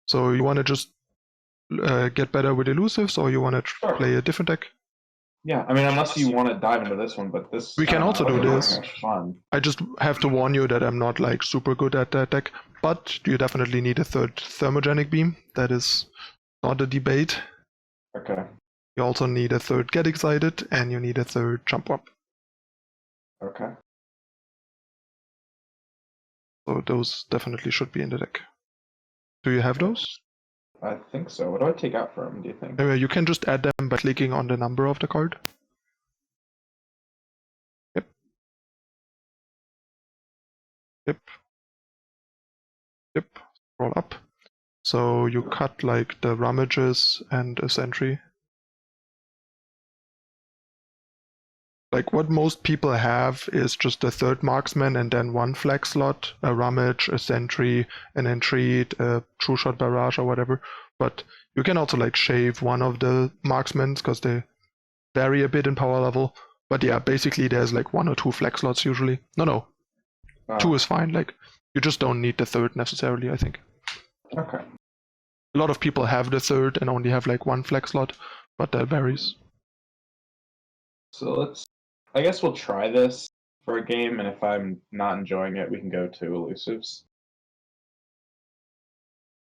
So you want to just get better with Elusives, or you want to play a different deck? Yeah, I mean, unless you want to dive into this one, but this... We can also do this. Fun. I just have to warn you that I'm not like super good at that deck, but you definitely need a third thermogenic beam. That is not a debate. Okay. You also need a third get excited, and you need a third jump up. Okay. So those definitely should be in the deck. Do you have those? I think so. What do I take out for them, do you think? You can just add them by clicking on the number of the card. Yep. Yep. Yep. Scroll up. So you cut like the rummages and a sentry. Like what most people have is just a third marksman and then one flag slot, a rummage, a sentry, an entreat, a true shot barrage or whatever. But you can also like shave one of the marksmen because they vary a bit in power level. But yeah, basically there's like 1 or 2 flag slots usually. No. 2 is fine. Like you just don't need the third necessarily, I think. Okay. A lot of people have the third and only have like 1 flag slot, but that varies. So I guess we'll try this for a game, and if I'm not enjoying it, we can go to Elusives.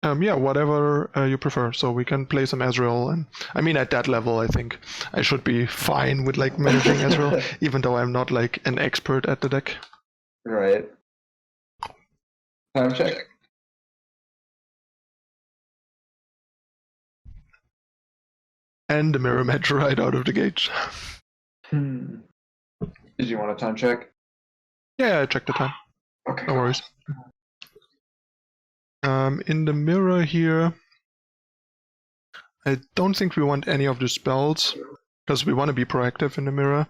Yeah, whatever you prefer. So we can play some Ezreal, and I mean at that level, I think I should be fine with like managing Ezreal, even though I'm not like an expert at the deck. Right. Time check. And the mirror match right out of the gate. Did you want a time check? Yeah, I checked the time. Okay. No worries. In the mirror here, I don't think we want any of the spells because we want to be proactive in the mirror.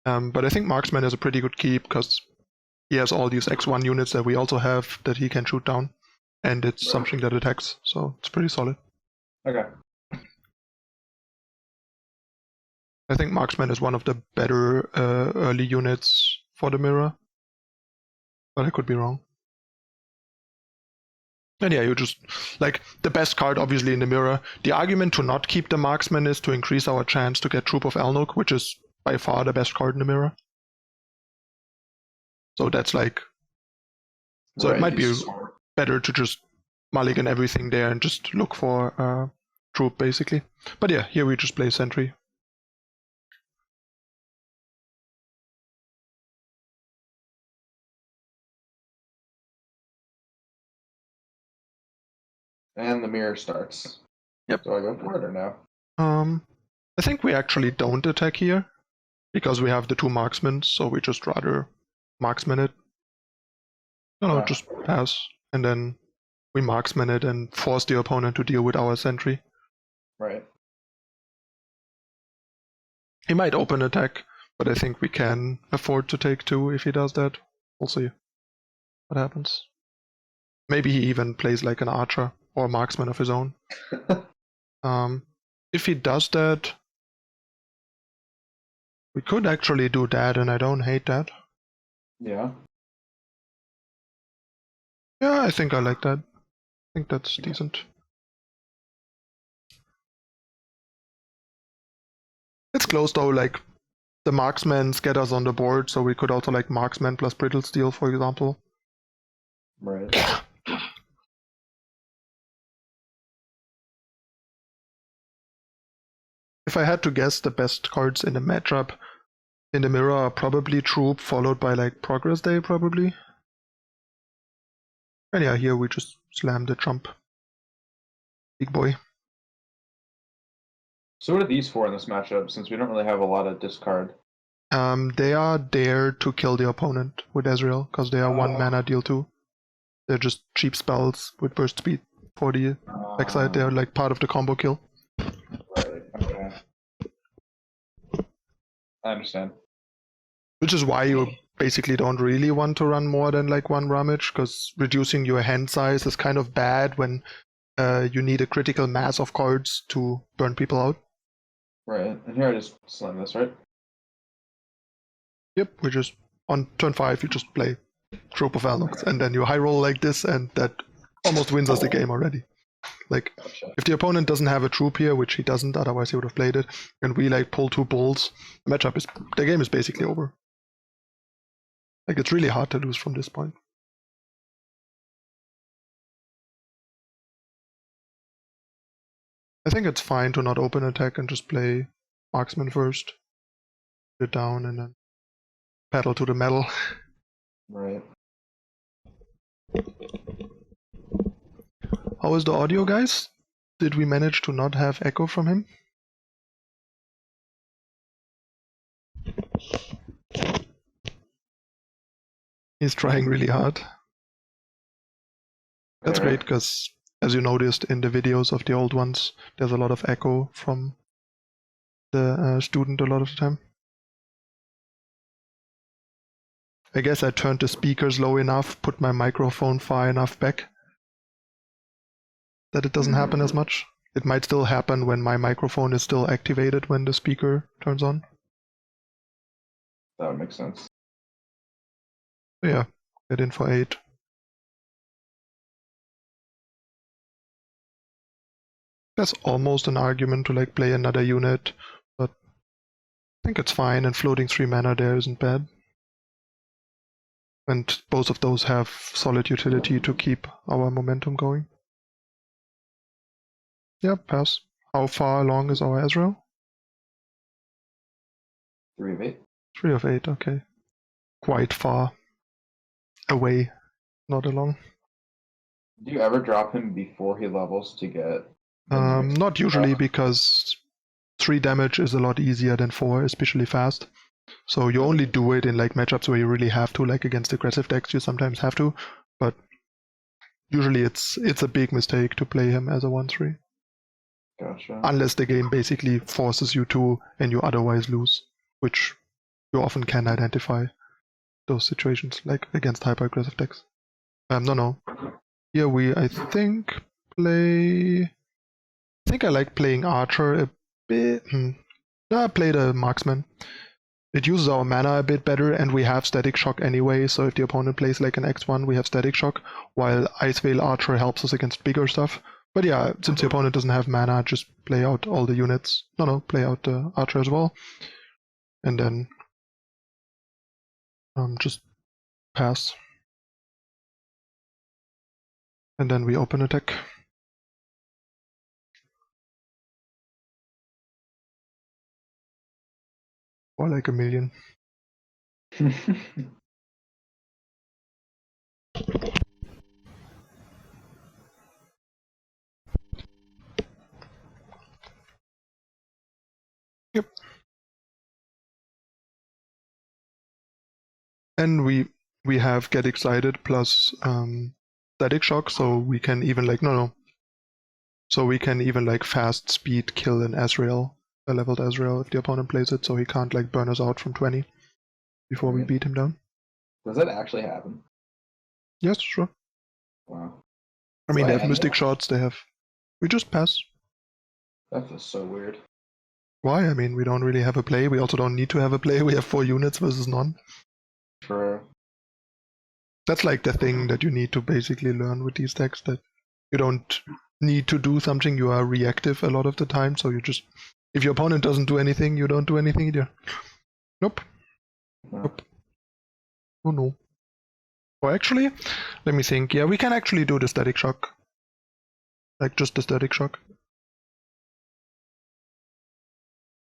But I think Marksman is a pretty good keep because he has all these X1 units that we also have that he can shoot down, and it's something that attacks, so it's pretty solid. Okay. I think Marksman is one of the better early units for the mirror, but I could be wrong. And yeah, you just, like, the best card obviously in the mirror. The argument to not keep the Marksman is to increase our chance to get Troop of Elnuk, which is by far the best card in the mirror. So that's like, so right, it might be better to just mulligan everything there and just look for Troop basically. But yeah, here we just play Sentry. And the mirror starts. Yep. Do I go for it or no? I think we actually don't attack here because we have the 2 marksmen, so we just rather marksman it. No, just pass, and then we marksman it and force the opponent to deal with our sentry. Right. He might open attack, but I think we can afford to take 2 if he does that. We'll see what happens. Maybe he even plays like an archer or a marksman of his own. If he does that, we could actually do that, and I don't hate that. Yeah. Yeah, I think I like that. I think that's decent. It's close though, like the marksman scatters on the board, so we could also like marksman plus brittle steel, for example. Right. If I had to guess, the best cards in the matchup in the mirror are probably Troop, followed by like Progress Day, probably. And yeah, here we just slam the jump. Big boy. So what are these for in this matchup, since we don't really have a lot of discard? They are there to kill the opponent with Ezreal, because they are 1 mana deal 2. They're just cheap spells with burst speed for the backside. They're like part of the combo kill. Right, okay. I understand. Which is why you basically don't really want to run more than like 1 rummage, because reducing your hand size is kind of bad when you need a critical mass of cards to burn people out. Right, and here I just slam this, right? Yep, we just, on turn 5 you just play Troop of Elnuks, and then you high roll like this, and that almost wins us the game already. Like, Gotcha. if the opponent doesn't have a troop here, which he doesn't, otherwise he would have played it, and we like pull 2 bulls, the game is basically over. Like, it's really hard to lose from this point. I think it's fine to not open attack and just play marksman first, get down, and then pedal to the metal. Right. How is the audio, guys? Did we manage to not have echo from him? He's trying really hard. That's great, because as you noticed in the videos of the old ones, there's a lot of echo from the student a lot of the time. I guess I turned the speakers low enough, put my microphone far enough back that it doesn't happen as much. It might still happen when my microphone is still activated when the speaker turns on. That would make sense. So yeah, get in for 8. That's almost an argument to like play another unit, but I think it's fine, and floating 3 mana there isn't bad. And both of those have solid utility to keep our momentum going. Yeah, pass. How far along is our Ezreal? 3 of 8. 3 of 8, okay. Quite far away, not along. Do you ever drop him before he levels to get? Not usually, because 3 damage is a lot easier than 4, especially fast. So you only do it in like matchups where you really have to, like against aggressive decks you sometimes have to, but usually it's a big mistake to play him as a 1/3. Gotcha. Unless the game basically forces you to and you otherwise lose, which you often can identify those situations, like against hyper-aggressive decks. No. Here we, I think I like playing Archer a bit. No, I played a Marksman. It uses our mana a bit better, and we have Static Shock anyway, so if the opponent plays like an X1, we have Static Shock, while Iceveil Archer helps us against bigger stuff. But yeah, since the opponent doesn't have mana, just play out all the units. No, play out the Archer as well. And then just pass. And then we open attack. Or like a million. Yep. And we have Get Excited plus Static Shock, so we can even like So we can even like fast speed kill an Ezreal, a leveled Ezreal, if the opponent plays it, so he can't like burn us out from 20 before we beat him down. Does that actually happen? Yes, sure. Wow. I mean, they have Mystic Shots, we just pass. That feels so weird. Why? I mean, we don't really have a play. We also don't need to have a play. We have 4 units versus none. True. That's like the thing that you need to basically learn with these decks, that you don't need to do something. You are reactive a lot of the time, so you just, if your opponent doesn't do anything, you don't do anything either. Nope. Nope. Oh no. Or actually, let me think. Yeah, we can actually do the Static Shock. Like just the Static Shock.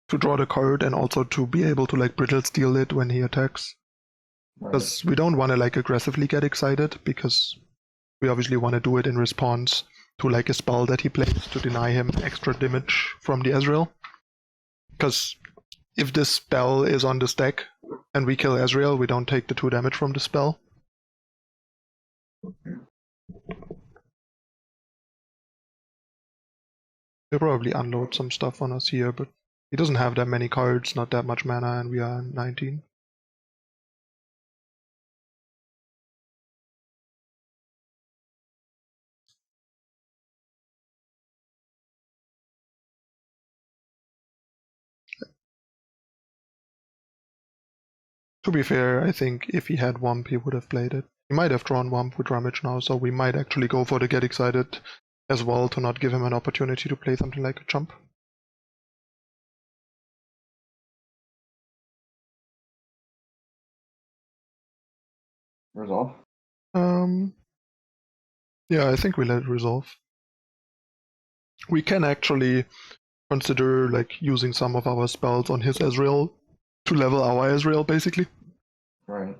To draw the card and also to be able to like Brittle Steel it when he attacks. Because we don't want to like aggressively get excited, because we obviously want to do it in response to like a spell that he plays to deny him extra damage from the Ezreal. Because if this spell is on the stack and we kill Ezreal, we don't take the 2 damage from the spell. He'll probably unload some stuff on us here, but he doesn't have that many cards, not that much mana, and we are 19. To be fair, I think if he had Wump, he would have played it. He might have drawn Wump with Rummage now, so we might actually go for the Get Excited as well to not give him an opportunity to play something like a jump. Resolve? Yeah, I think we let it resolve. We can actually consider like using some of our spells on his Ezreal to level our Ezreal, basically. Right.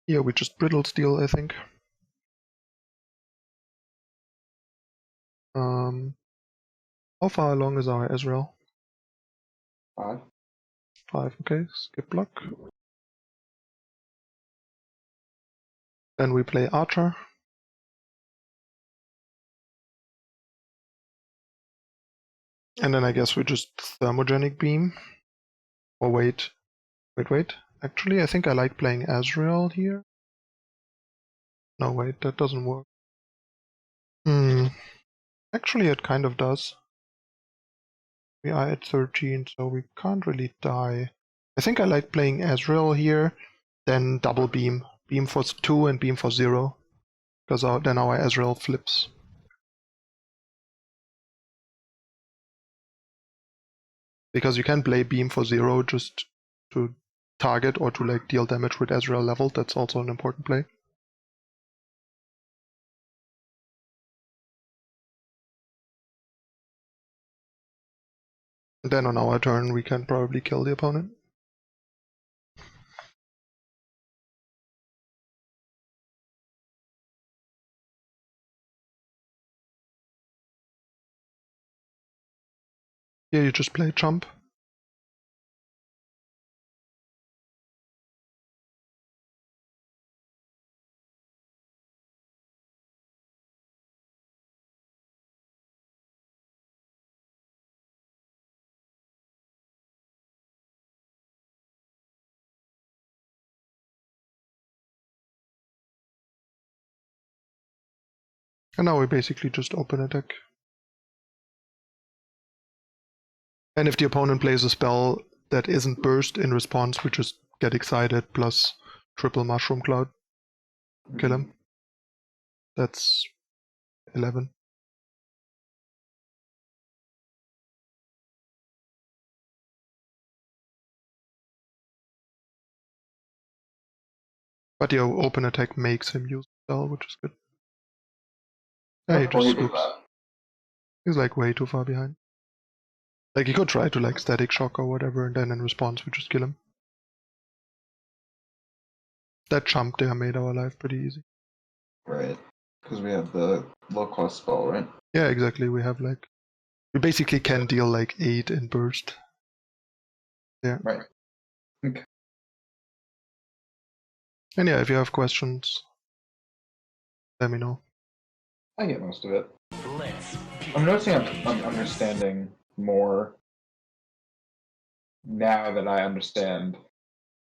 Yeah, we just brittle steel, I think. How far along is our Ezreal? 5. 5, okay. Skip block. Then we play Archer. And then I guess we just Thermogenic Beam. Or wait. Actually, I think I like playing Ezreal here. No, wait, that doesn't work. Actually, it kind of does. We are at 13, so we can't really die. I think I like playing Ezreal here, then double beam. Beam for 2 and beam for 0. Because then our Ezreal flips. Because you can play beam for 0 just to target or to like deal damage with Ezreal leveled. That's also an important play. And then on our turn we can probably kill the opponent. Here you just play jump. And now we basically just open attack. And if the opponent plays a spell that isn't burst in response, we just get excited plus triple mushroom cloud. Kill him. That's 11. But the open attack makes him use the spell, which is good. Yeah, he just scoops. He's like way too far behind. Like he could try to like static shock or whatever, and then in response we just kill him. That jump there made our life pretty easy. Right. Because we have the low cost spell, right? Yeah, exactly. We basically can deal like 8 in burst. Yeah. Right. Okay. And yeah, if you have questions, let me know. I get most of it. I'm noticing I'm understanding more now that I understand,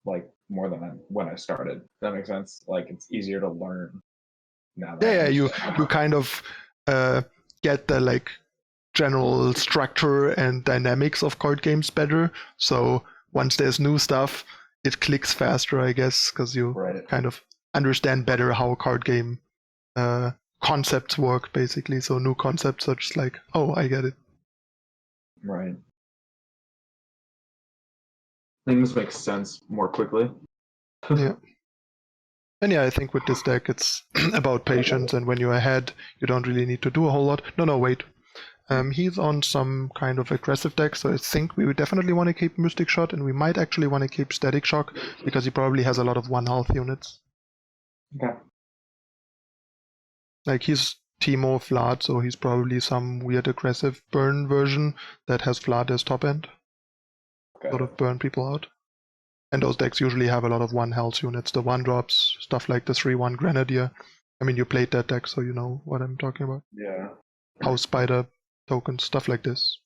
like, more than when I started. Does that make sense? Like, it's easier to learn now that I You understand. kind of get the like general structure and dynamics of card games better. So once there's new stuff, it clicks faster, I guess, because you Right. kind of understand better how card game concepts work, basically. So new concepts are just like, oh, I get it. Right. Things make sense more quickly. Yeah. And yeah, I think with this deck, it's about patience, and when you're ahead, you don't really need to do a whole lot. No, wait. He's on some kind of aggressive deck, so I think we would definitely want to keep Mystic Shot, and we might actually want to keep Static Shock, because he probably has a lot of 1 health units. Okay. Like, he's Teemo Vlad, so he's probably some weird aggressive burn version that has Vlad as top end. Sort of burn people out. And those decks usually have a lot of 1 health units, the 1-drops, stuff like the 3/1 Grenadier. I mean, you played that deck, so you know what I'm talking about. Yeah. House Spider tokens, stuff like this.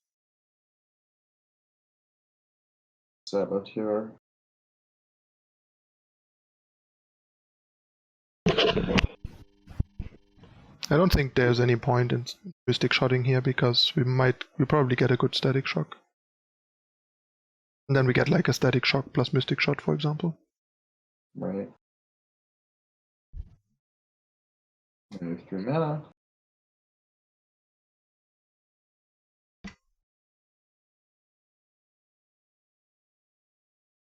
Saboteur. I don't think there's any point in Mystic Shotting here, because we probably get a good Static Shock. And then we get like a Static Shock plus Mystic Shot, for example. Right. Move 3 mana.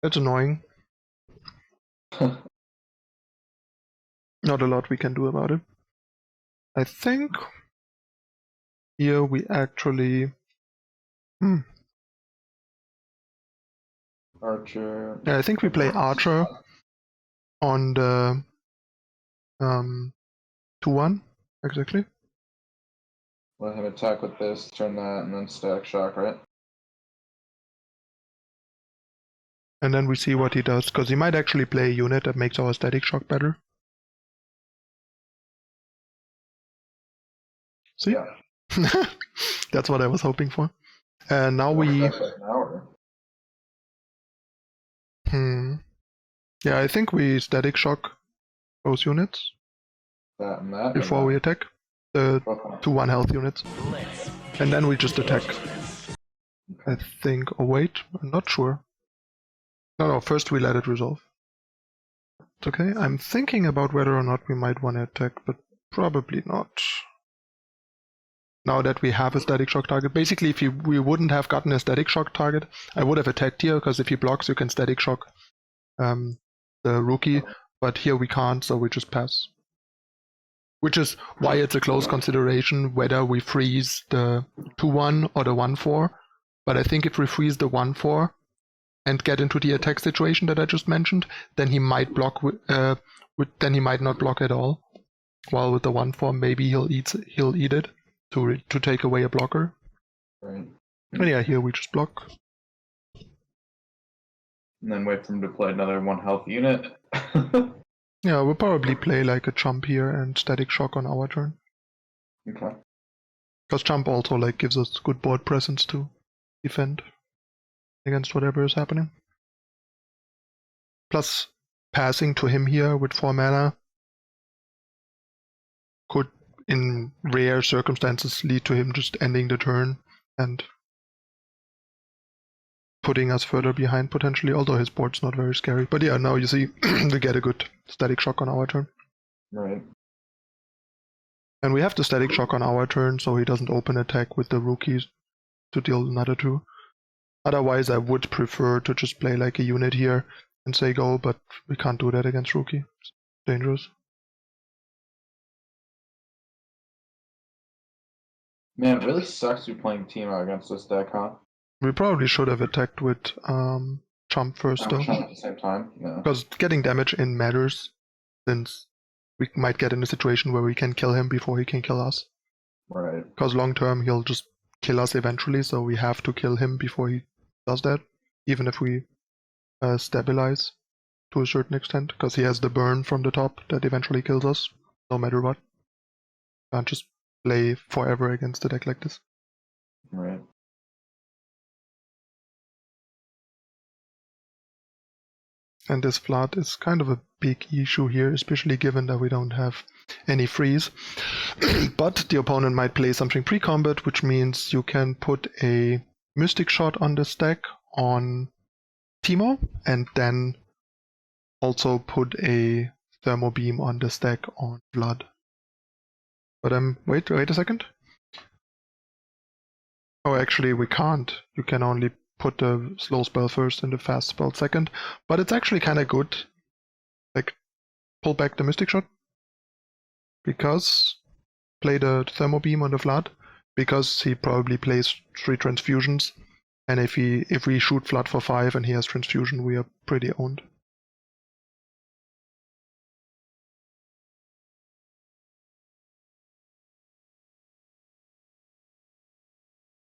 That's annoying. Not a lot we can do about it. I think here we actually... Archer. Yeah, I think we play Archer on the 2-1, exactly. Let him attack with this, turn that, and then Static Shock, right? And then we see what he does, because he might actually play a unit that makes our Static Shock better. See? Yeah. That's what I was hoping for. And now Well, we... Yeah, I think we Static Shock those units that and that. before we attack. The 2-1 health units. And then we just attack. I think... Oh wait, I'm not sure. No, first we let it resolve. It's okay. I'm thinking about whether or not we might want to attack, but probably not. Now that we have a Static Shock target. Basically, if we wouldn't have gotten a Static Shock target, I would have attacked here, because if he blocks, you can Static Shock the rookie. But here we can't, so we just pass. Which is why it's a close consideration whether we freeze the 2-1 or the 1-4. But I think if we freeze the 1-4 and get into the attack situation that I just mentioned, then he might block. Then he might not block at all. While with the 1-4, maybe he'll eat it to take away a blocker. Right. And yeah, here we just block. And then wait for him to play another 1 health unit. Yeah, we'll probably play like a jump here and Static Shock on our turn. Okay. Because jump also like gives us good board presence to defend against whatever is happening. Plus, passing to him here with 4 mana could, in rare circumstances, lead to him just ending the turn and putting us further behind potentially, although his board's not very scary. But yeah, now you see we get a good Static Shock on our turn. Right. And we have the Static Shock on our turn, so he doesn't open attack with the rookies to deal another 2. Otherwise, I would prefer to just play like a unit here and say go, but we can't do that against rookie. It's dangerous. Man, it really sucks to be playing Teemo against this deck, huh? We probably should have attacked with jump first though. Jump at the same time, yeah. Because getting damage in matters, since we might get in a situation where we can kill him before he can kill us. Right. Because long term he'll just kill us eventually, so we have to kill him before he does that, even if we stabilize to a certain extent, because he has the burn from the top that eventually kills us, no matter what. Can't just play forever against a deck like this. Right. And this flood is kind of a big issue here, especially given that we don't have any freeze. But the opponent might play something pre-combat, which means you can put a Mystic Shot on the stack on Teemo, and then also put a Thermo Beam on the stack on Blood. But wait a second. Oh, actually we can't. You can only put the slow spell first and the fast spell second. But it's actually kind of good. Like, pull back the Mystic Shot. Because play the Thermo Beam on the Flood. Because he probably plays 3 transfusions. And if we shoot Flood for 5 and he has transfusion, we are pretty owned.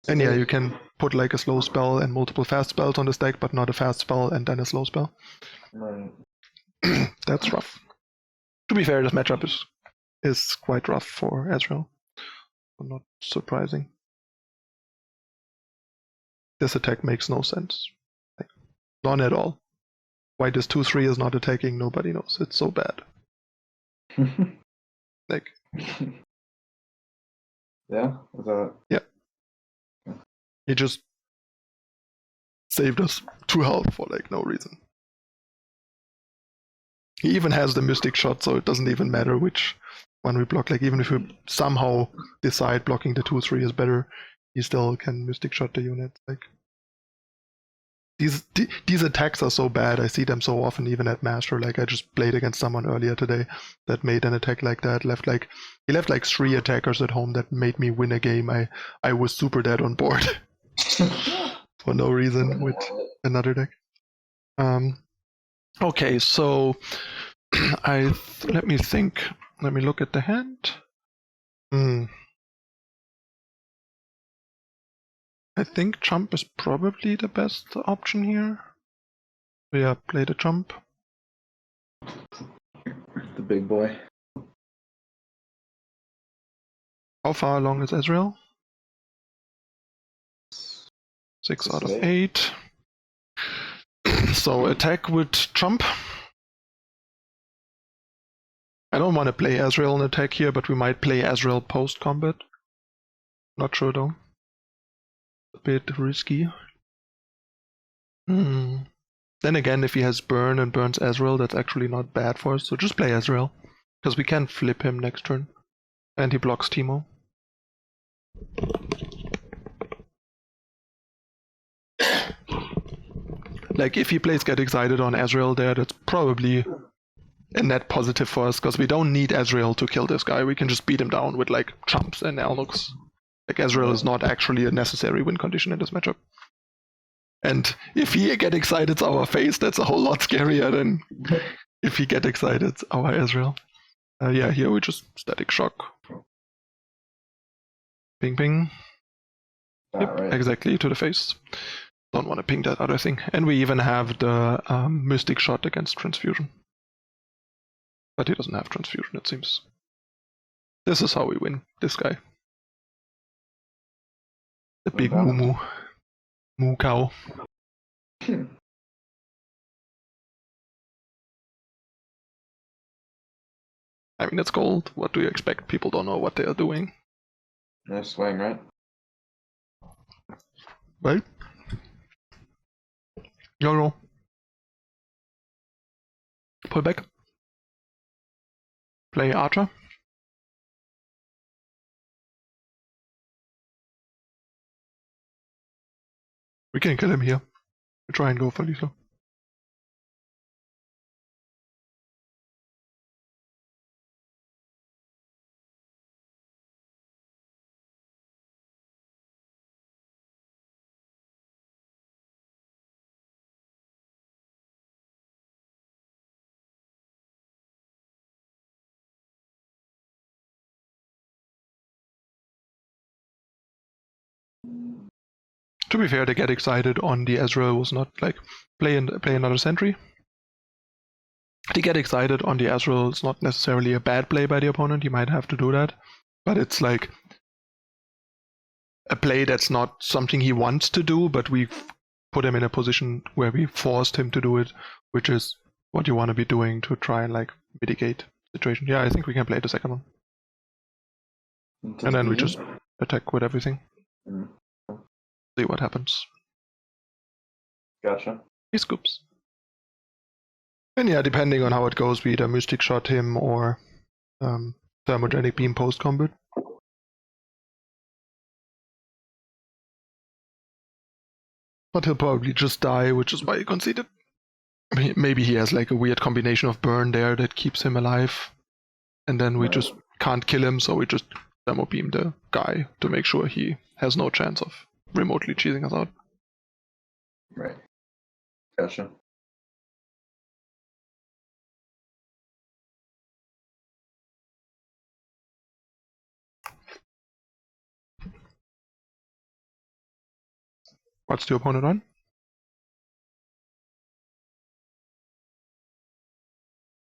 And yeah, you can put like a slow spell and multiple fast spells on the stack, but not a fast spell and then a slow spell. Right. That's rough. To be fair, this matchup is quite rough for Ezreal. Not surprising. This attack makes no sense. Like, none at all. Why this 2-3 is not attacking, nobody knows. It's so bad. Like. Yeah? Is that... Yeah. He just saved us 2 health for like no reason. He even has the Mystic Shot, so it doesn't even matter which when we block. Like even if we somehow decide blocking the 2/3 is better, he still can Mystic Shot the unit. Like these attacks are so bad. I see them so often, even at Master. Like I just played against someone earlier today that made an attack like that. He left like 3 attackers at home that made me win a game. I was super dead on board for no reason with another deck. Okay, so let me think. Let me look at the hand. I think jump is probably the best option here. Yeah, play the jump. The big boy. How far along is Ezreal? 6 out of 8. So attack with jump. I don't want to play Ezreal in attack here, but we might play Ezreal post-combat. Not sure though. A bit risky. Then again, if he has burn and burns Ezreal, that's actually not bad for us. So just play Ezreal, because we can flip him next turn. And he blocks Teemo. Like if he plays Get Excited on Ezreal there, that's probably a net positive for us, because we don't need Ezreal to kill this guy. We can just beat him down with like jumps and Elnuks. Like Ezreal is not actually a necessary win condition in this matchup. And if he Get Excited's our face, that's a whole lot scarier than if he Get Excited's our Ezreal. Yeah, here we just Static Shock. Ping ping. Yep, right. Exactly, to the face. Don't want to ping that other thing. And we even have the Mystic Shot against Transfusion. But he doesn't have Transfusion, it seems. This is how we win this guy. The big moo cow. I mean, it's gold. What do you expect? People don't know what they are doing. Nice swing, right? Right? No. Pull back. Play Archer. We can kill him here. We try and go for Lisa. To be fair, they Get Excited on the Ezreal was not like play another sentry. To Get Excited on the Ezreal is not necessarily a bad play by the opponent. You might have to do that, but it's like a play that's not something he wants to do, but we put him in a position where we forced him to do it, which is what you want to be doing to try and like mitigate the situation. Yeah, I think we can play the second one. And then we just attack with everything. See what happens. Gotcha. He scoops. And yeah, depending on how it goes, we either Mystic Shot him or Thermogenic Beam post-combat. But he'll probably just die, which is why he conceded. Maybe he has like a weird combination of burn there that keeps him alive. And then we just can't kill him, so we just Thermo Beam the guy to make sure he has no chance of remotely cheesing us out. Right. Gotcha. What's the opponent on?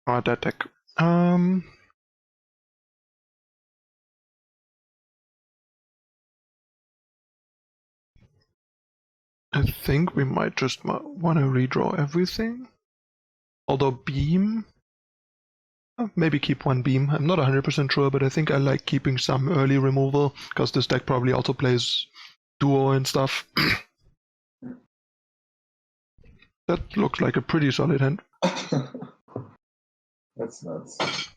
Oh, that deck. I think we might just want to redraw everything. Although Beam... maybe keep one Beam. I'm not 100% sure, but I think I like keeping some early removal, because this deck probably also plays Duo and stuff. That looks like a pretty solid hand. That's nuts.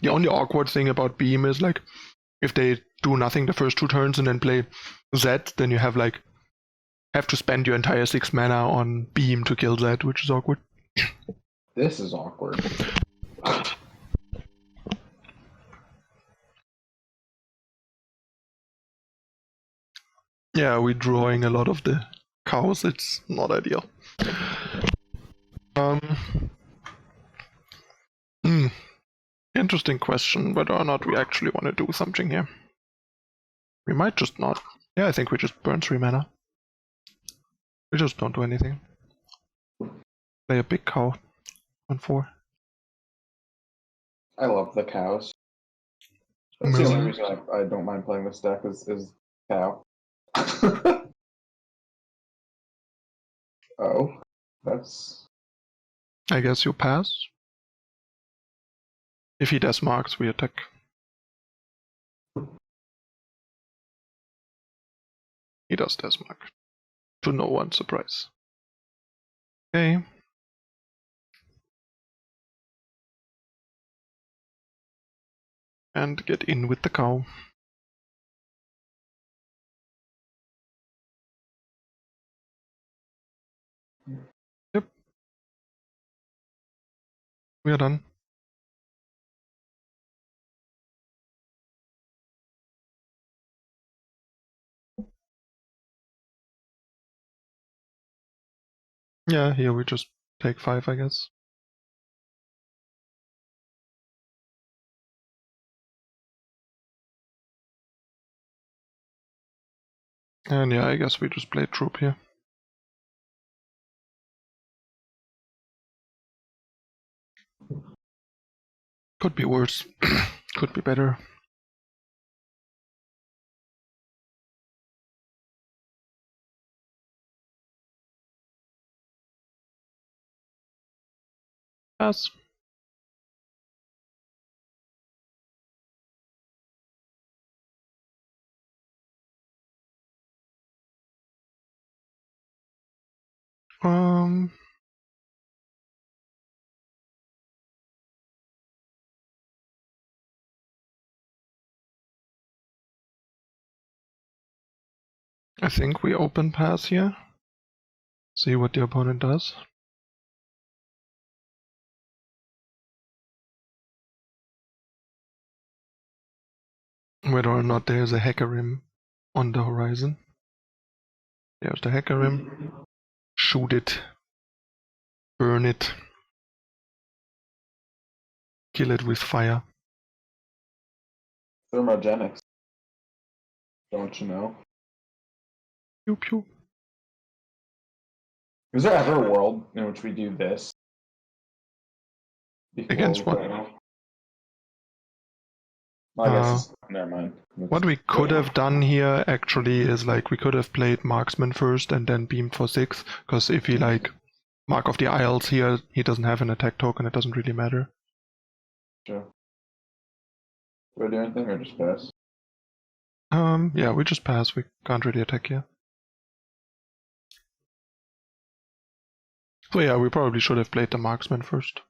The only awkward thing about Beam is like if they do nothing the first 2 turns and then play Zed, then you have to spend your entire 6 mana on Beam to kill Zed, which is awkward. This is awkward. Yeah, we're drawing a lot of the cows. It's not ideal. Interesting question whether or not we actually want to do something here. We might just not. Yeah, I think we just burn 3 mana. We just don't do anything. Play a big cow on 4. I love the cows. That's the only reason I don't mind playing this deck is cow. Oh, that's... I guess you pass. If he does marks, we attack. He does mark. To no one's surprise. Okay. And get in with the cow. Yep. We are done. Yeah, here we just take 5, I guess. And yeah, I guess we just play troop here. Could be worse. Could be better. Pass. I think we open pass here. See what the opponent does. Whether or not there's a Hecarim on the horizon. There's the Hecarim. Shoot it. Burn it. Kill it with fire. Thermogenics. Don't you know? Pew pew. Is there ever a world in which we do this? Against what? I guess never mind. What we could have done here actually is like we could have played Marksman first and then beamed for 6, because if he like Mark of the Isles here, he doesn't have an attack token, it doesn't really matter. Sure. Do we do anything or just pass? Yeah, we just pass, we can't really attack here. So yeah, we probably should have played the Marksman first.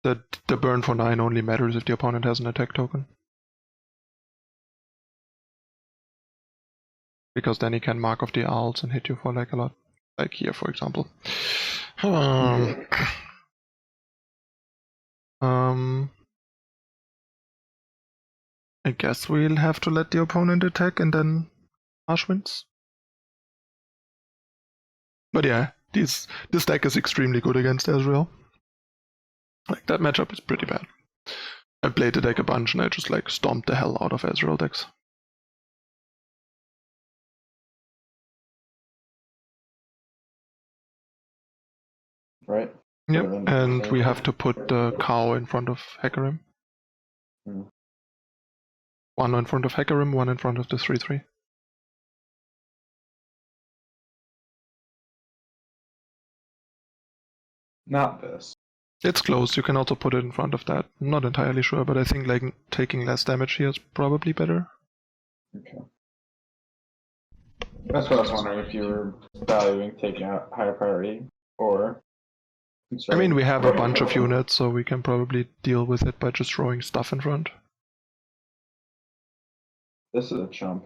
The burn for 9 only matters if the opponent has an attack token. Because then he can Mark of the Owls and hit you for like a lot. Like here, for example. I guess we'll have to let the opponent attack and then Ash wins. But yeah, this deck is extremely good against Ezreal. Like, that matchup is pretty bad. I played the deck a bunch and I just like stomped the hell out of Ezreal decks. Right? Yep, and we have to put the cow in front of Hecarim. One in front of Hecarim, one in front of the 3/3. Not this. It's close, you can also put it in front of that. I'm not entirely sure, but I think like taking less damage here is probably better. Okay. That's what I was wondering, if you were valuing taking out higher priority, or I mean, we have a bunch of units, so we can probably deal with it by just throwing stuff in front. This is a chump.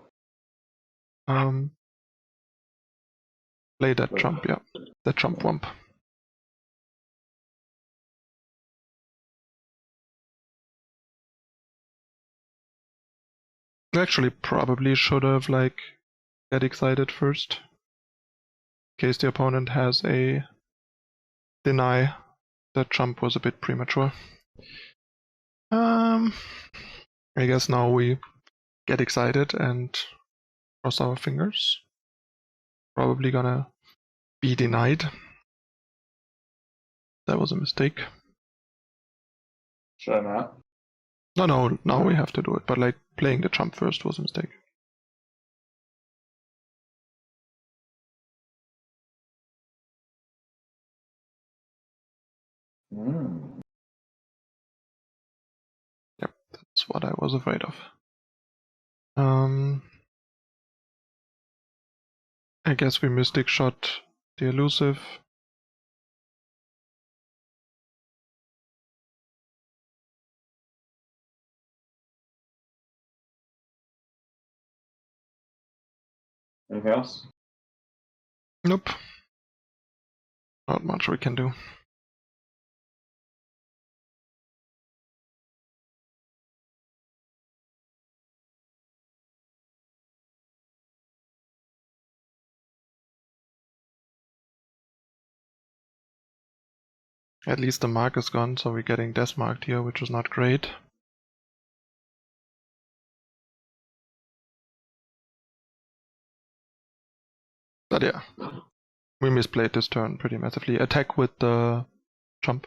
Play that chump, yeah. The chump wump. Actually, probably should have, like, get excited first. In case the opponent has a deny. That jump was a bit premature. I guess now we get excited and cross our fingers. Probably gonna be denied. That was a mistake. Should I not? No, now we have to do it, but like playing the jump first was a mistake. Yep, that's what I was afraid of. I guess we Mystic Shot the Elusive. Anything else? Nope. Not much we can do. At least the mark is gone, so we're getting death marked here, which is not great. But yeah, we misplayed this turn pretty massively. Attack with the jump.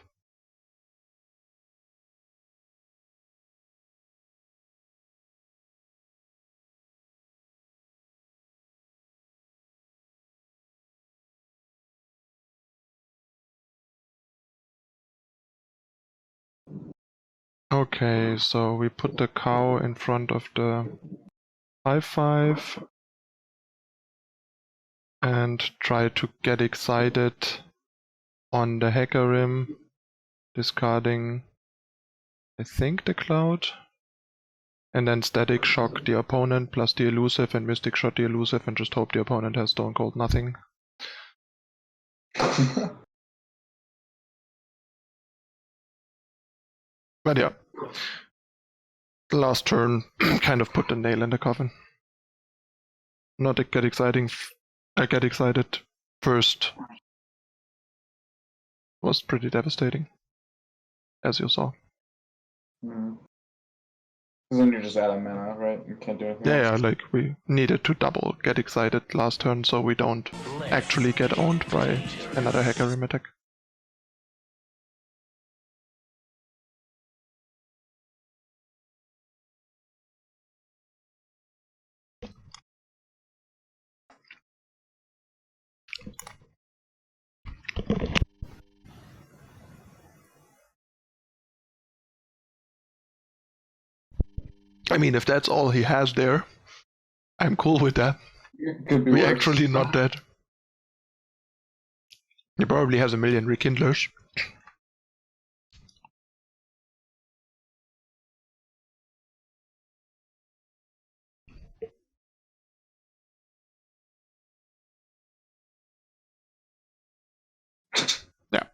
Okay, so we put the cow in front of the 5/5 and try to get excited on the hacker rim, discarding, I think, the cloud, and then static shock the opponent plus the elusive and mystic shot the elusive and just hope the opponent has stone cold nothing. But yeah, the last turn kind of put the nail in the coffin. Not to get exciting. I get excited first. Was pretty devastating, as you saw. Because then you're just out of mana, right? You can't do anything else. Yeah, like we needed to double get excited last turn so we don't actually get owned by another hacker rim attack. I mean, if that's all he has there, I'm cool with that. Could be We're worse. actually not dead. He probably has a million rekindlers. Yeah.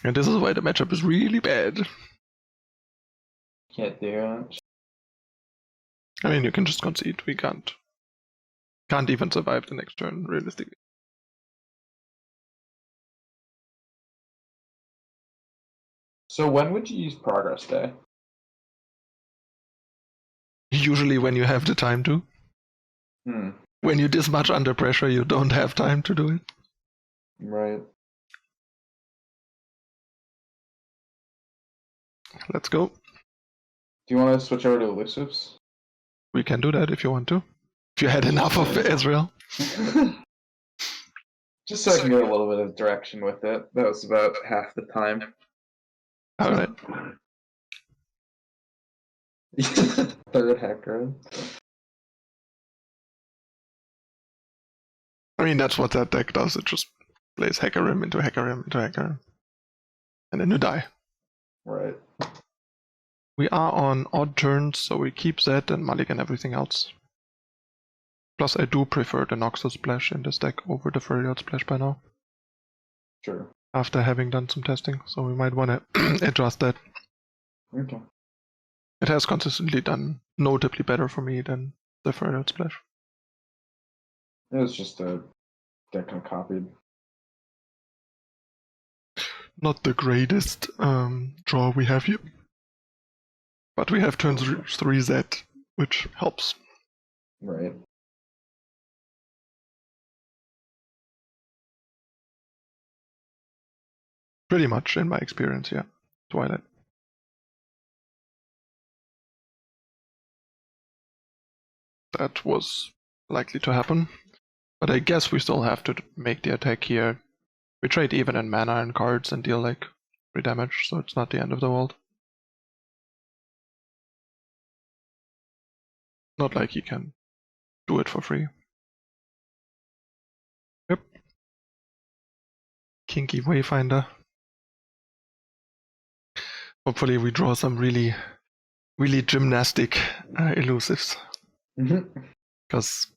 And this is why the matchup is really bad. Can't do it. I mean, you can just concede. We can't even survive the next turn, realistically. So when would you use Progress Day? Usually when you have the time to. When you're this much under pressure, you don't have time to do it. Right. Let's go. Do you want to switch over to Elusives? We can do that if you want to. If you had enough of Ezreal. Just so I can get a little bit of direction with it. That was about half the time. Alright. Third hacker. I mean, that's what that deck does. It just Plays Hecarim into Hecarim into Hecarim. And then you die. Right. We are on odd turns, so we keep Zed and mulligan everything else. Plus, I do prefer the Noxus Splash in this deck over the Furious Splash by now. Sure. After having done some testing, so we might want to adjust that. Okay. It has consistently done notably better for me than the Furious Splash. It was just a deck I copied. Not the greatest draw we have here. But we have turn 3 Z, which helps. Right. Pretty much, in my experience, yeah. Twilight. That was likely to happen. But I guess we still have to make the attack here. We trade even in mana and cards and deal like 3 damage, so it's not the end of the world. Not like he can do it for free. Yep. Kinky Wayfinder. Hopefully we draw some really gymnastic elusives. Because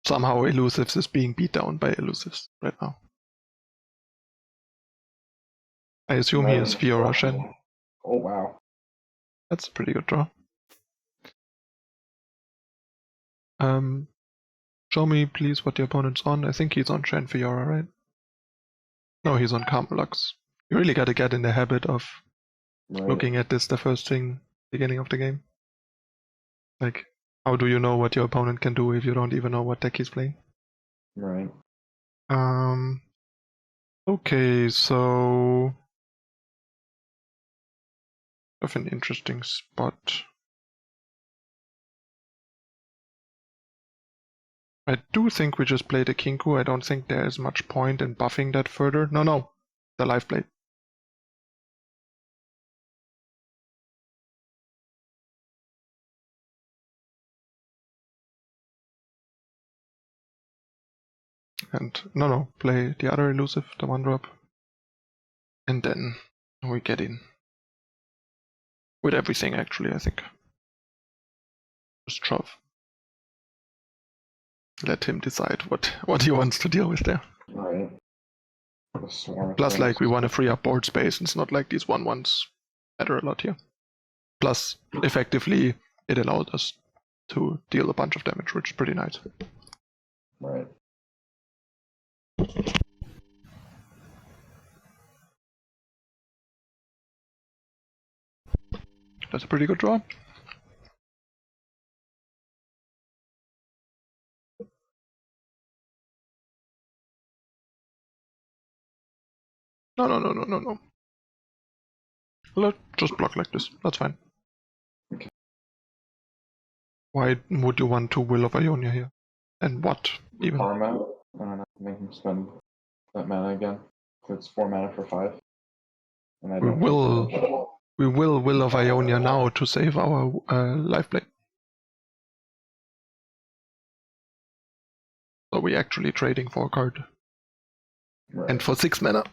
somehow Elusives is being beat down by Elusives right now. I assume he is Fiora Shen. Oh wow. That's a pretty good draw. Show me please what the opponent's on. I think he's on Shen Fiora, right? No, he's on Camelux. You really gotta get in the habit of looking at this the first thing beginning of the game. Like, how do you know what your opponent can do if you don't even know what deck he's playing? Right. Okay, so I have an interesting spot. I do think we just play the Kinku. I don't think there is much point in buffing that further. No, the Life Blade. And no, play the other elusive, the 1-drop. And then we get in. With everything, actually, I think. Just shove. Let him decide what he wants to deal with there. Right. Plus, like, we want to free up board space. It's not like these 1/1s matter a lot here. Plus, effectively, it allowed us to deal a bunch of damage, which is pretty nice. Right. That's a pretty good draw. No. Let's just block like this. That's fine. Okay. Why would you want to Will of Ionia here? And what, even? Karma. I don't know. Make him spend that mana again. It's 4 mana for 5. And I don't we will Will of Ionia now to save our Life Blade. So we're actually trading for a card. Right. And for 6 mana.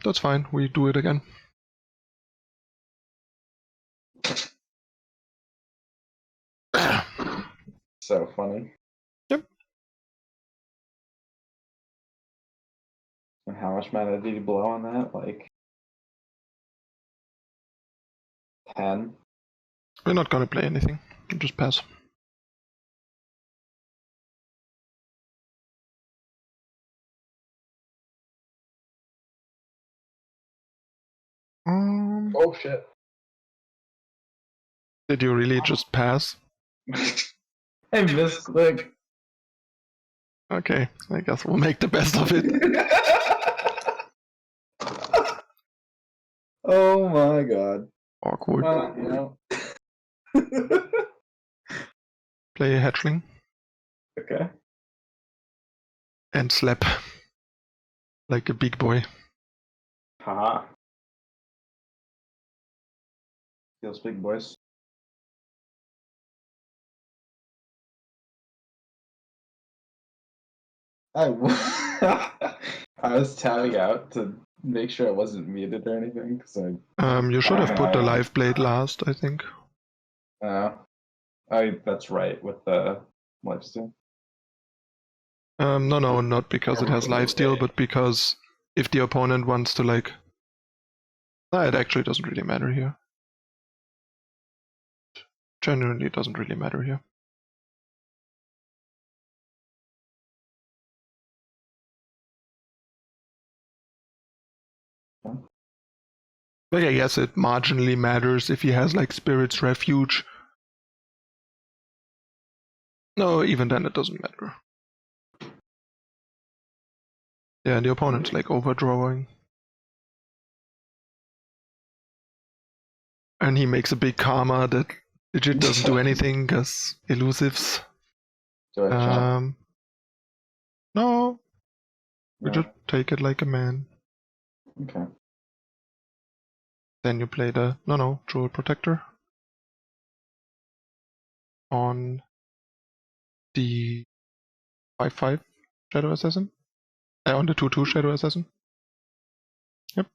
That's fine. We do it again. So funny. Yep. And how much mana did you blow on that? Like 10? We're not gonna play anything. We'll just pass. Oh shit. Did you really just pass? I misclicked. Okay, I guess we'll make the best of it. Oh my god. Awkward. You know. Play a hatchling. Okay. And slap. Like a big boy. Haha. Feels big, boys. I was tabbing out to make sure I wasn't muted or anything because You should have put the live blade last, I think. That's right with the lifesteal. No, not because it has lifesteal, but because if the opponent wants to like, it actually doesn't really matter here. Genuinely, it doesn't really matter here. But yeah, yes, it marginally matters if he has like Spirit's Refuge. No, even then it doesn't matter. Yeah, and the opponent's like overdrawing. And he makes a big karma that legit doesn't do anything because Elusives. Do I jump? No, we just take it like a man. Okay. Then you play the Jewel Protector on the 5/5 Shadow Assassin. On the 2/2 Shadow Assassin. Yep.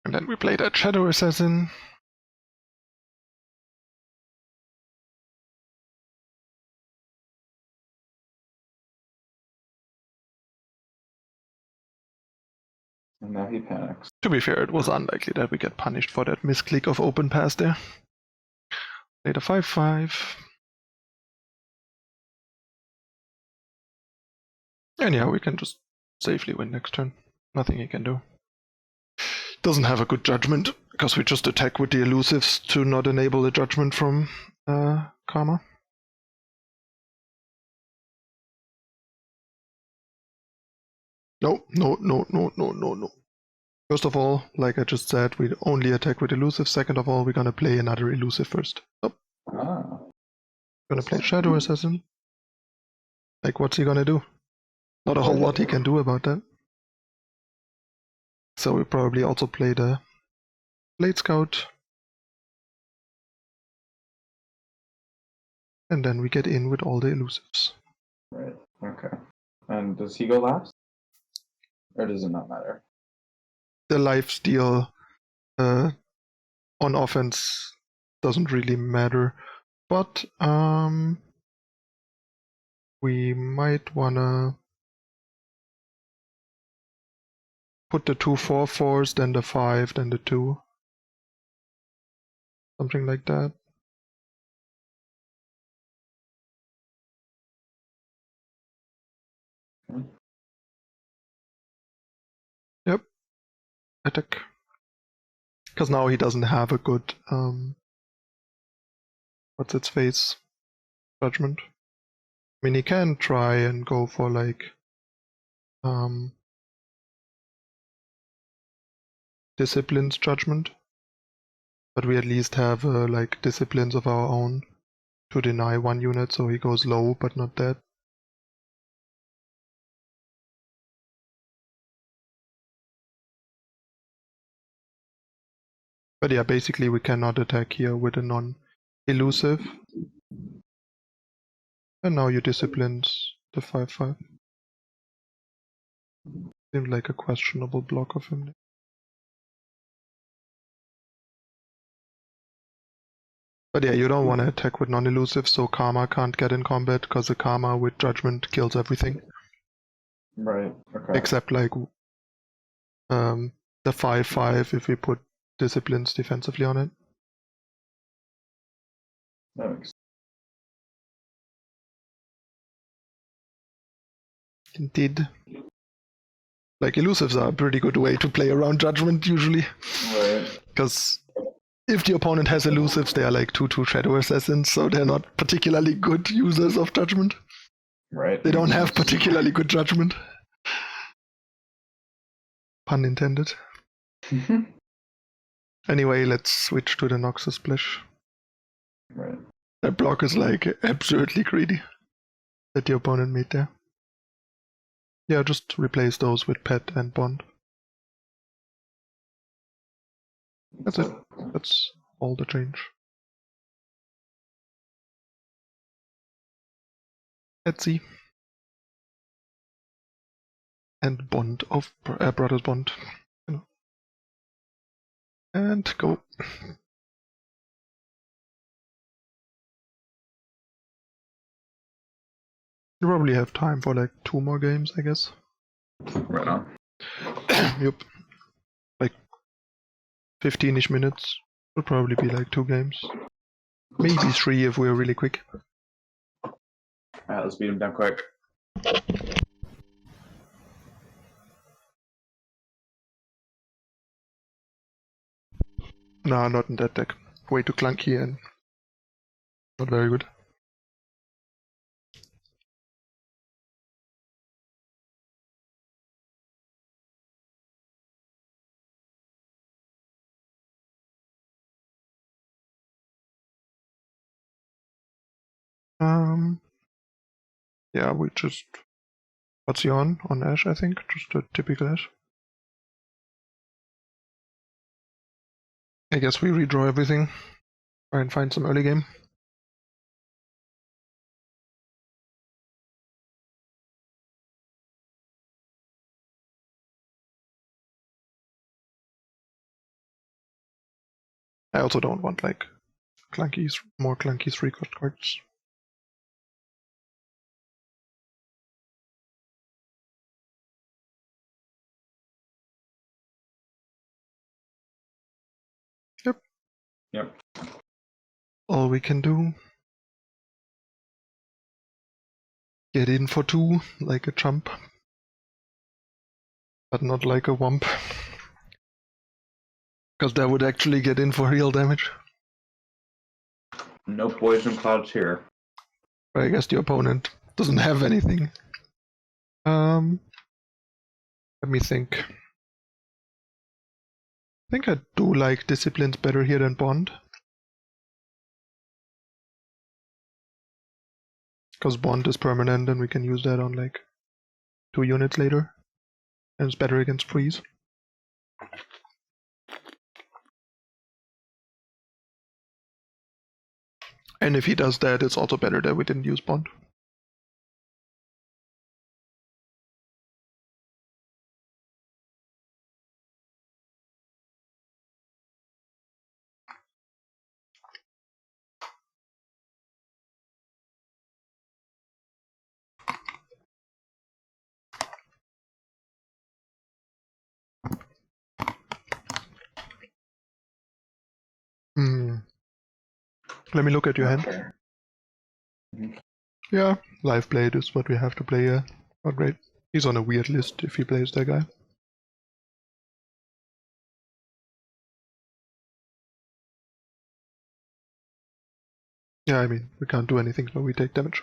And then we play that Shadow Assassin. And now he panics. To be fair, it was unlikely that we get punished for that misclick of open pass there. Play the 5/5. And yeah, we can just safely win next turn. Nothing he can do. Doesn't have a good judgment, because we just attack with the Elusives to not enable the judgment from Karma. No. First of all, like I just said, we only attack with Elusive. Second of all, we're gonna play another Elusive first. Oh. We're gonna play Shadow Assassin. Like, what's he gonna do? Not a whole lot he can do about that. So we probably also play the Blade Scout. And then we get in with all the Elusives. Right, okay. And does he go last? Or does it not matter? The lifesteal on offense doesn't really matter. But we might wanna put the 2 4/4s, then the 5, then the 2. Something like that. Yep. Attack. Because now he doesn't have a good what's its face judgment. I mean, he can try and go for like Discipline's judgment, but we at least have like disciplines of our own to deny 1 unit, so he goes low but not dead. But yeah, basically we cannot attack here with a non-elusive. And now you disciplines the 5/5. Seems like a questionable block of him. But yeah, you don't want to attack with non-elusive, so Karma can't get in combat, because the Karma with Judgment kills everything. Right, okay. Except like the 5/5 if we put Disciplines defensively on it. That makes sense. Indeed. Like, Elusives are a pretty good way to play around Judgment usually. Right. Because if the opponent has Elusives, they are like 2/2 Shadow Assassins, so they're not particularly good users of Judgment. Right. They don't have particularly good Judgment. Pun intended. Anyway, let's switch to the Noxus Splash. Right. That block is like absurdly greedy that the opponent made there. Yeah, just replace those with Pet and Bond. That's it. That's all the change. Let's see. and Bond of Brothers Bond. You know. And go. You probably have time for like 2 more games, I guess. Right on. Yep. Like 15-ish minutes. Will probably be like 2 games. Maybe 3 if we're really quick. Alright, let's beat him down quick. Nah, not in that deck. Way too clunky and not very good. Yeah, we just... What's he on? On Ash, I think. Just a typical Ash. I guess we redraw everything. Try and find some early game. I also don't want like more clunky 3-cost cards. Yep. All we can do. Get in for 2, like a chump. But not like a wump. Because that would actually get in for real damage. No poison clouds here. But I guess the opponent doesn't have anything. Let me think. I think I do like Disciplines better here than Bond. Because Bond is permanent and we can use that on like 2 units later. And it's better against freeze. And if he does that, it's also better that we didn't use Bond. Let me look at your hand. Sure. Yeah, live blade is what we have to play here. Oh great. He's on a weird list if he plays that guy. Yeah, I mean, we can't do anything, so we take damage.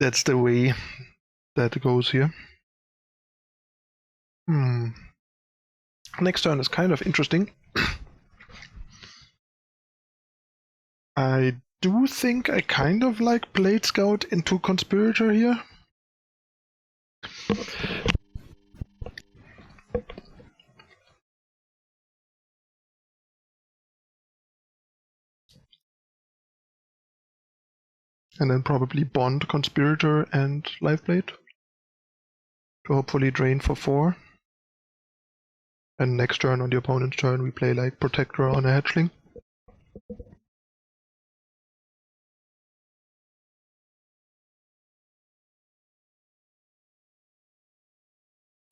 That's the way that goes here. Next turn is kind of interesting. I do think I kind of like Blade Scout into Conspirator here. And then probably Bond, Conspirator, and Liveblade. To hopefully drain for 4. And next turn on the opponent's turn we play like Protector on a Hatchling.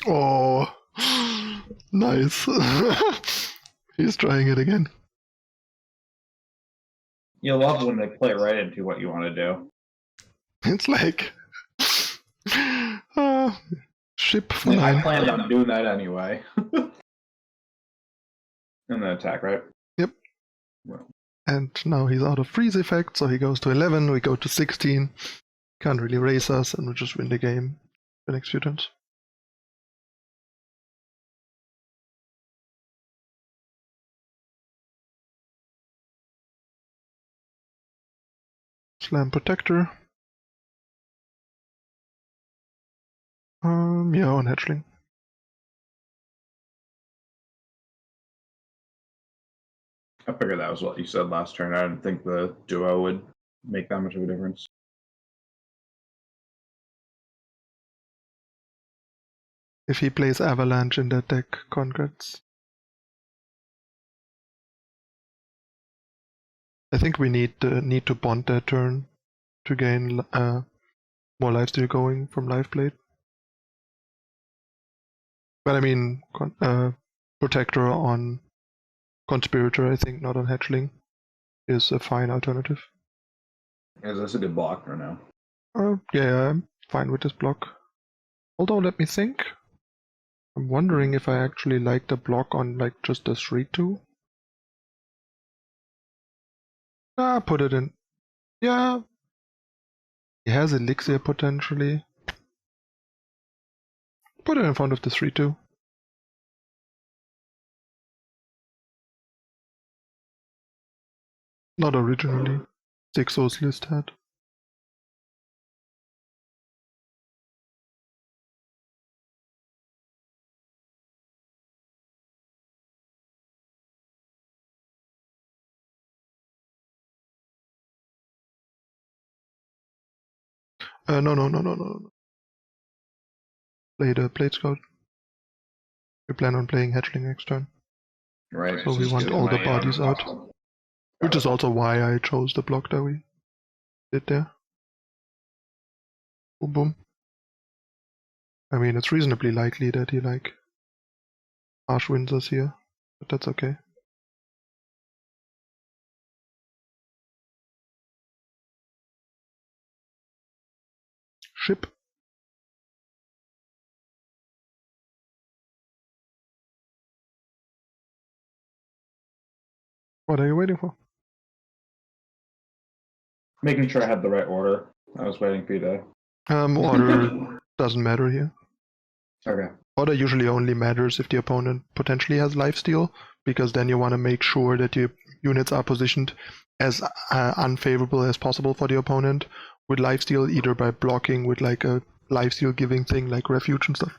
Oh, nice. He's trying it again. You love when they play right into what you want to do. It's like ship for Yeah, 9. I planned on doing that anyway. And then attack, right? Yep. Well. And now he's out of freeze effect, so he goes to 11, we go to 16. Can't really raise us, and we just win the game the next few turns. Slam Protector. Yeah, on Hatchling. I figured that was what you said last turn. I didn't think the duo would make that much of a difference. If he plays Avalanche in that deck, congrats. I think we need to bond that turn to gain more lifesteal going from life blade. But I mean, Protector on Conspirator, I think, not on Hatchling, is a fine alternative. Is this a good block or no? Yeah, I'm fine with this block. Although, let me think. I'm wondering if I actually like the block on like just a 3-2. Put it in. Yeah. He has Elixir potentially. Put it in front of the 3-2. Not originally. Zixo's list had. No. Play the Blade Scout. We plan on playing Hatchling next turn. Right. So we want all the bodies out. Which is also why I chose the block that we did there. Boom boom. I mean, it's reasonably likely that he like harsh wins us here, but that's okay. Ship. What are you waiting for? Making sure I have the right order. I was waiting for you to. Order doesn't matter here. Okay. Order usually only matters if the opponent potentially has lifesteal, because then you want to make sure that your units are positioned as unfavorable as possible for the opponent with lifesteal, either by blocking with like a lifesteal giving thing like refuge and stuff.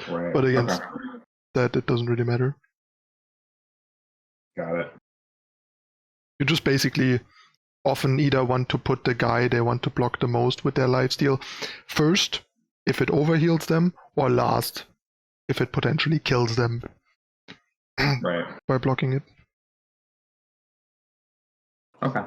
Right. But against that, it doesn't really matter. Got it. You just basically often either want to put the guy they want to block the most with their lifesteal first, if it overheals them, or last, if it potentially kills them right. by blocking it. Okay.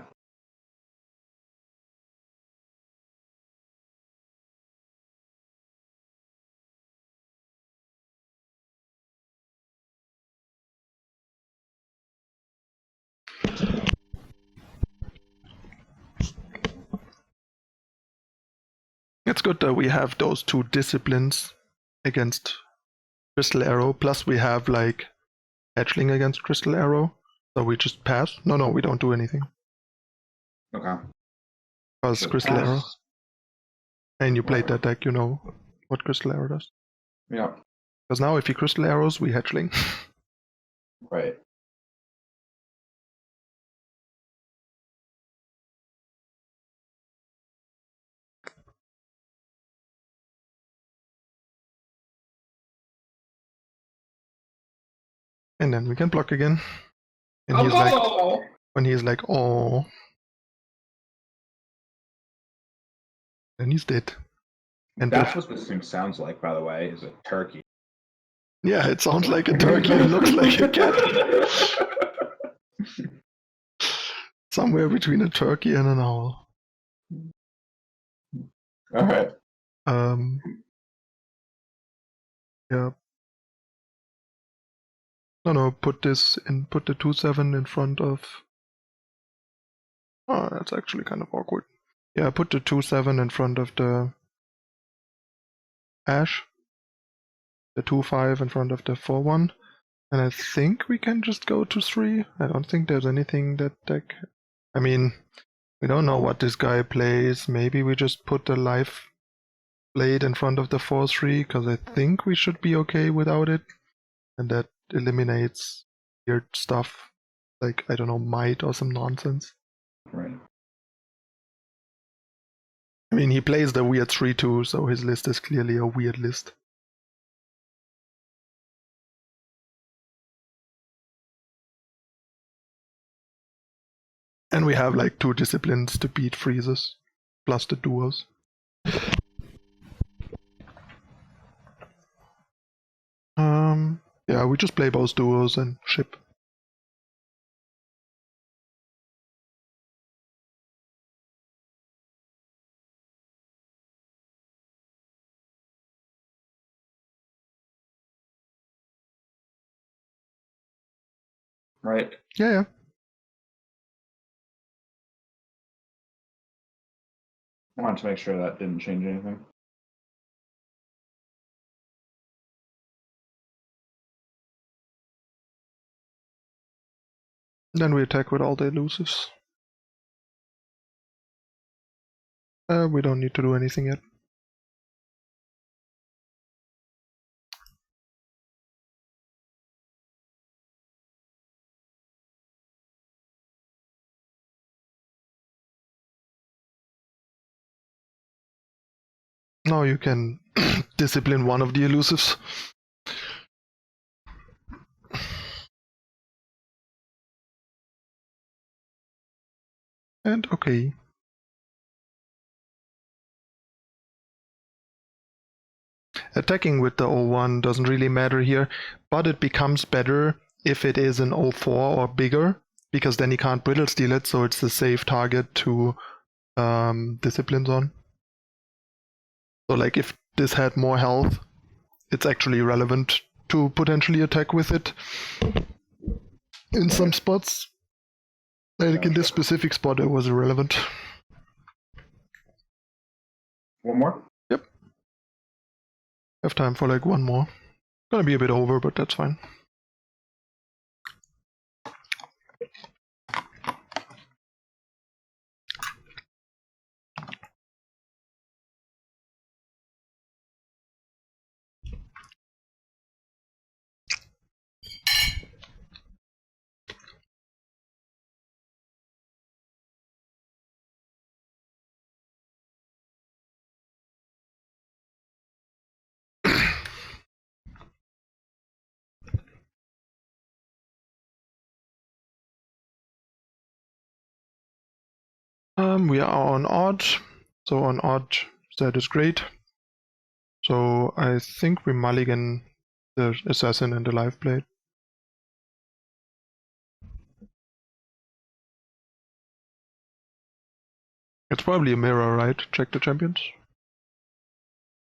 It's good that we have those two disciplines against Crystal Arrow, plus we have like Hatchling against Crystal Arrow, so we just pass. No, we don't do anything. Okay. Because Crystal Arrow. And you played that deck, you know what Crystal Arrow does. Yeah. Because now if he Crystal Arrows, we Hatchling. Right. And then we can block again. And he's like, when he's like, oh, then he's dead. And that's what this thing sounds like, by the way, is a turkey. Yeah, it sounds like a turkey and looks like a cat. Somewhere between a turkey and an owl. Alright. Yeah. No, put this in, put the 2/7 in front of. Oh, that's actually kind of awkward. Yeah, put the 2/7 in front of the Ash. The 2/5 in front of the 4/1. And I think we can just go to 3. I don't think there's anything that deck. I mean, we don't know what this guy plays. Maybe we just put the life blade in front of the 4/3, because I think we should be okay without it. And that eliminates weird stuff like, I don't know, might or some nonsense. Right. I mean, he plays the weird 3/2, so his list is clearly a weird list. And we have like 2 disciplines to beat freezes, plus the duos. Yeah, we just play both duos and ship. Right. Yeah. I wanted to make sure that didn't change anything. Then we attack with all the elusives. We don't need to do anything yet. Now you can discipline one of the elusives. And okay. Attacking with the 01 doesn't really matter here, but it becomes better if it is an 04 or bigger, because then he can't brittle steal it, so it's a safe target to disciplines on. So like if this had more health, it's actually relevant to potentially attack with it in some spots. Like in this specific spot it was irrelevant. One more? Yep. Have time for like one more. Gonna be a bit over, but that's fine. We are on odd, so on odd that is great. So I think we mulligan the assassin and the live blade. It's probably a mirror, right? Check the champions.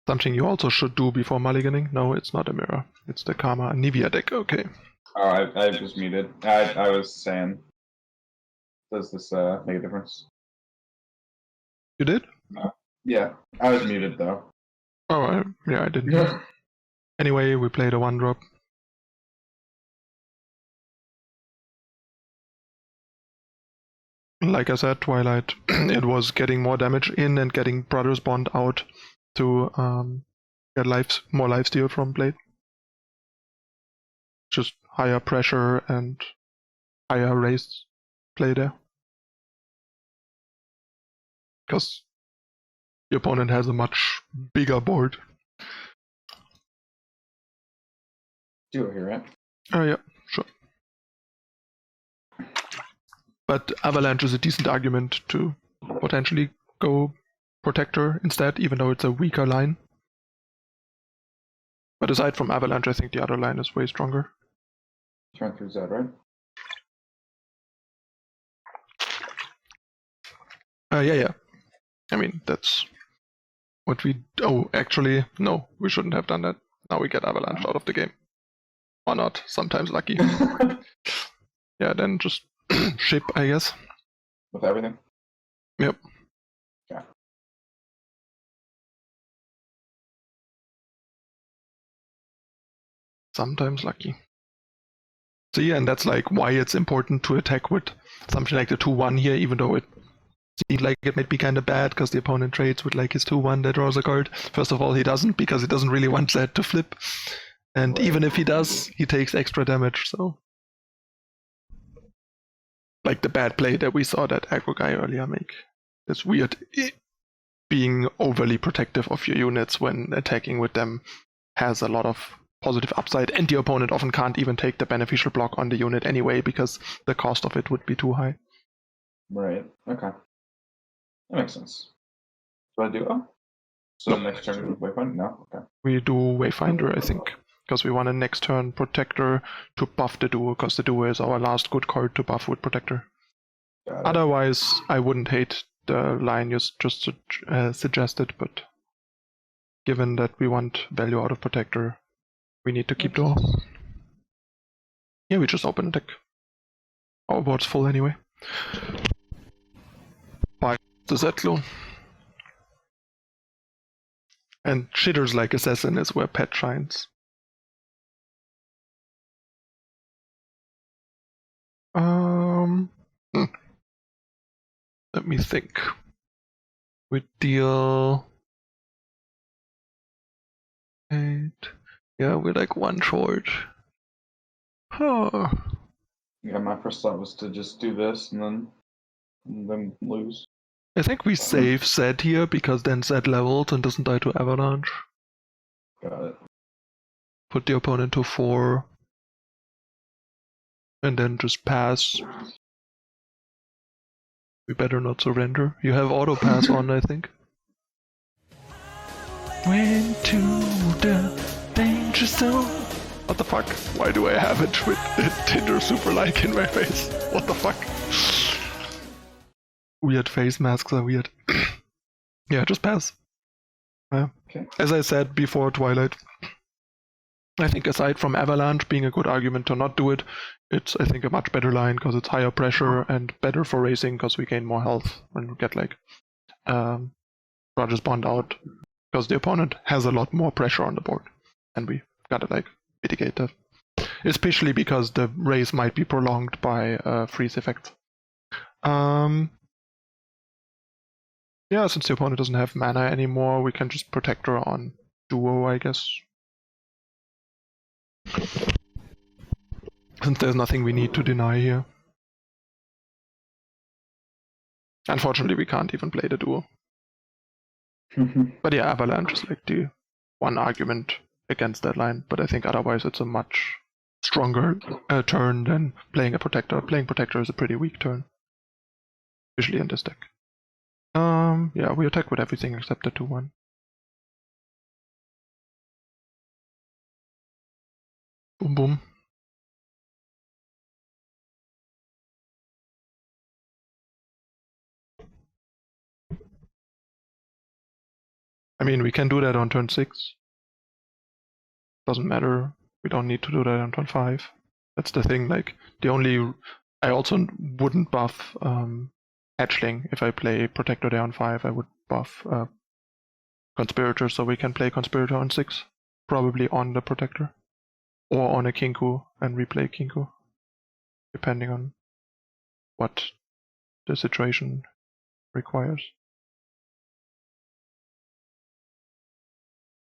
Something you also should do before mulliganing. No, it's not a mirror. It's the Karma Nivea deck. Okay. Oh, I was muted. I was saying, does this make a difference? You did? Yeah, I was muted though. Oh, yeah, I didn't. Anyway, we played a 1-drop. Like I said, Twilight, it was getting more damage in and getting Brothers Bond out to get more lifesteal from Blade. Just higher pressure and higher race play there. Because the opponent has a much bigger board. Do it here, right? Oh yeah, sure. But Avalanche is a decent argument to potentially go Protector instead, even though it's a weaker line. But aside from Avalanche, I think the other line is way stronger. Turn through Zed, right? Yeah. I mean, that's what we... Oh, actually, no, we shouldn't have done that. Now we get Avalanche out of the game. Or not, sometimes lucky. Yeah, then just ship, I guess. With everything? Yep. Yeah. Sometimes lucky. So yeah, and that's like why it's important to attack with something like the 2-1 here, even though it seemed like it might be kind of bad because the opponent trades with like his 2-1 that draws a card. First of all, he doesn't, because he doesn't really want Zed to flip. And even if he does, he takes extra damage, so... Like the bad play that we saw that aggro guy earlier make. It's weird being overly protective of your units when attacking with them has a lot of positive upside, and the opponent often can't even take the beneficial block on the unit anyway because the cost of it would be too high. Right, okay. That makes sense. Do I do... Oh? So No. next turn is Wayfinder? No? Okay. We do Wayfinder, I think. because we want a next turn Protector to buff the duo, because the duo is our last good card to buff with Protector. Otherwise, I wouldn't hate the line you just suggested, but given that we want value out of Protector, we need to keep duo. Yeah, we just open a deck. Our board's full anyway. Buy the Z-Clone. And shitters like Assassin is where Pet shines. Let me think. We deal 8. Yeah, we're like 1 short. Huh. Yeah, my first thought was to just do this and then lose. I think we save Zed here because then Zed levels and doesn't die to Avalanche. Got it. Put the opponent to 4. And then just pass. We better not surrender. You have auto pass on, I think. Went to the danger zone. What the fuck? Why do I have it with Tinder super like in my face? What the fuck? Weird face masks are weird. Yeah, just pass. Okay. As I said before Twilight, I think aside from Avalanche being a good argument to not do it, it's, I think, a much better line because it's higher pressure and better for racing because we gain more health when we get like Roger's Bond out, because the opponent has a lot more pressure on the board and we gotta like mitigate that, especially because the race might be prolonged by freeze effects. Yeah, since the opponent doesn't have mana anymore, we can just protect her on duo, I guess. Since there's nothing we need to deny here. Unfortunately, we can't even play the duo. But yeah, Avalanche is like the one argument against that line, but I think otherwise it's a much stronger turn than playing a Protector. Playing Protector is a pretty weak turn, especially in this deck. Yeah, we attack with everything except the 2/1. Boom boom. I mean, we can do that on turn 6. Doesn't matter. We don't need to do that on turn 5. That's the thing. Like the only, I also wouldn't buff Hatchling if I play Protector there on 5. I would buff Conspirator so we can play Conspirator on 6, probably on the Protector, or on a Kinku and replay Kinku, depending on what the situation requires.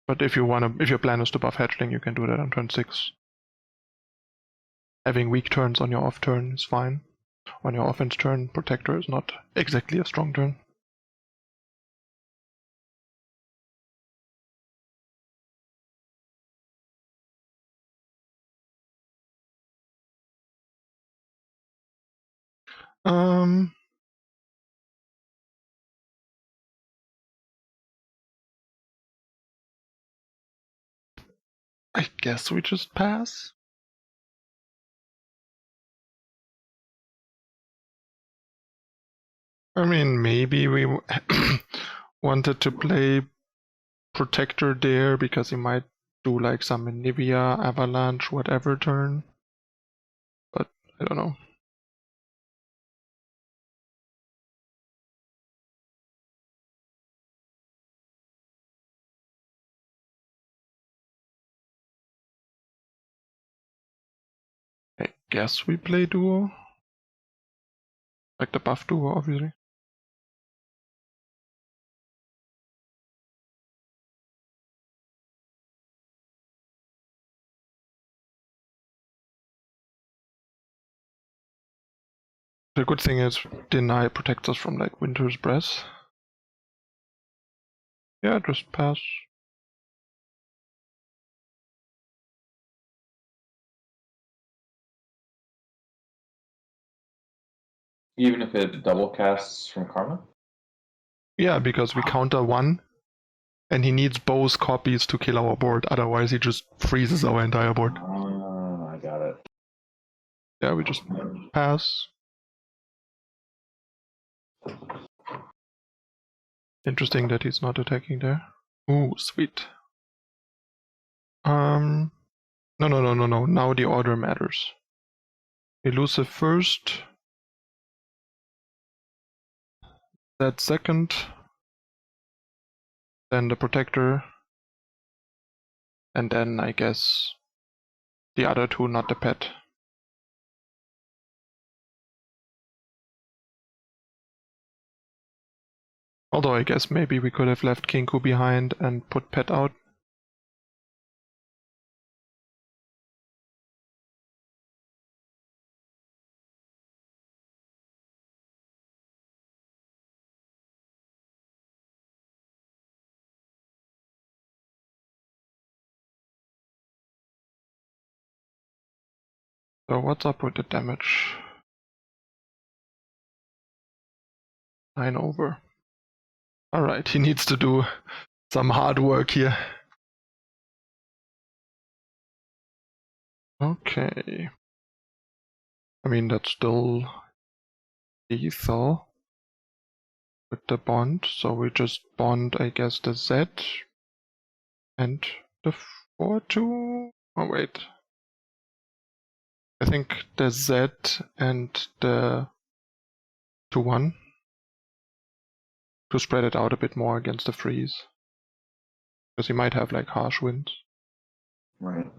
But if your plan is to buff Hatchling, you can do that on turn 6. Having weak turns on your off turn is fine. On your offense turn, Protector is not exactly a strong turn. I guess we just pass. I mean, maybe we wanted to play Protector there because he might do like some Nivea, Avalanche, whatever turn. But I don't know. I guess we play duo. Like the buff duo, obviously. The good thing is deny protects us from like Winter's Breath. Yeah, just pass. Even if it double casts from Karma? Yeah, because we counter 1 And he needs both copies to kill our board, otherwise he just freezes our entire board. I got it. Yeah, we just pass. Interesting that he's not attacking there. Ooh, sweet. No. Now the order matters. Elusive first. That second. Then the protector. And then, I guess, the other two, not the pet. Although I guess maybe we could have left Kinku behind and put pet out. So what's up with the damage? 9 over. Alright, he needs to do some hard work here. Okay. I mean, that's still lethal with the bond, so we just bond, I guess, the Z and the 4-2. Oh, wait. I think the Z and the 2-1 to spread it out a bit more against the freeze. Because he might have like harsh winds. Right.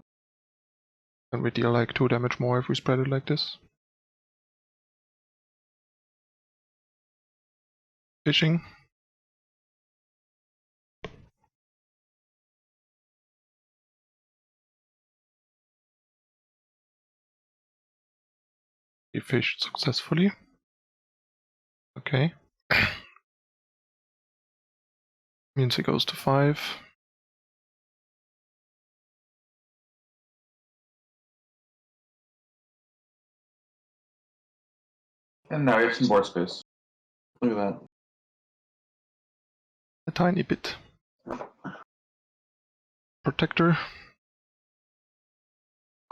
And we deal like 2 damage more if we spread it like this. Fishing. He fished successfully. Okay. Means he goes to 5. And now you have some board space. Look at that. A tiny bit. Protector.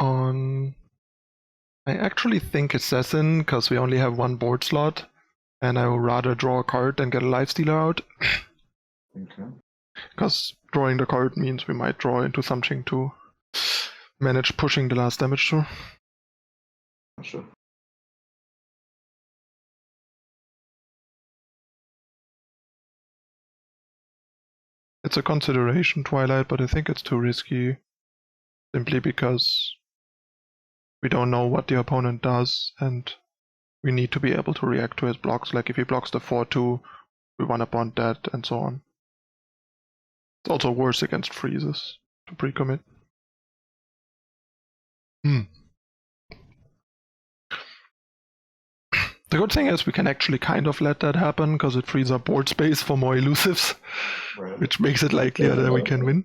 On... I actually think Assassin, because we only have 1 board slot, and I will rather draw a card than get a lifestealer out. Okay. Because drawing the card means we might draw into something to manage pushing the last damage through. Sure. It's a consideration, Twilight, but I think it's too risky. Simply because we don't know what the opponent does, and we need to be able to react to his blocks. Like if he blocks the 4-2, we want to bond that, and so on. It's also worse against freezes to pre-commit. The good thing is we can actually kind of let that happen, because it frees up board space for more elusives, Right. which makes it likelier that we can win.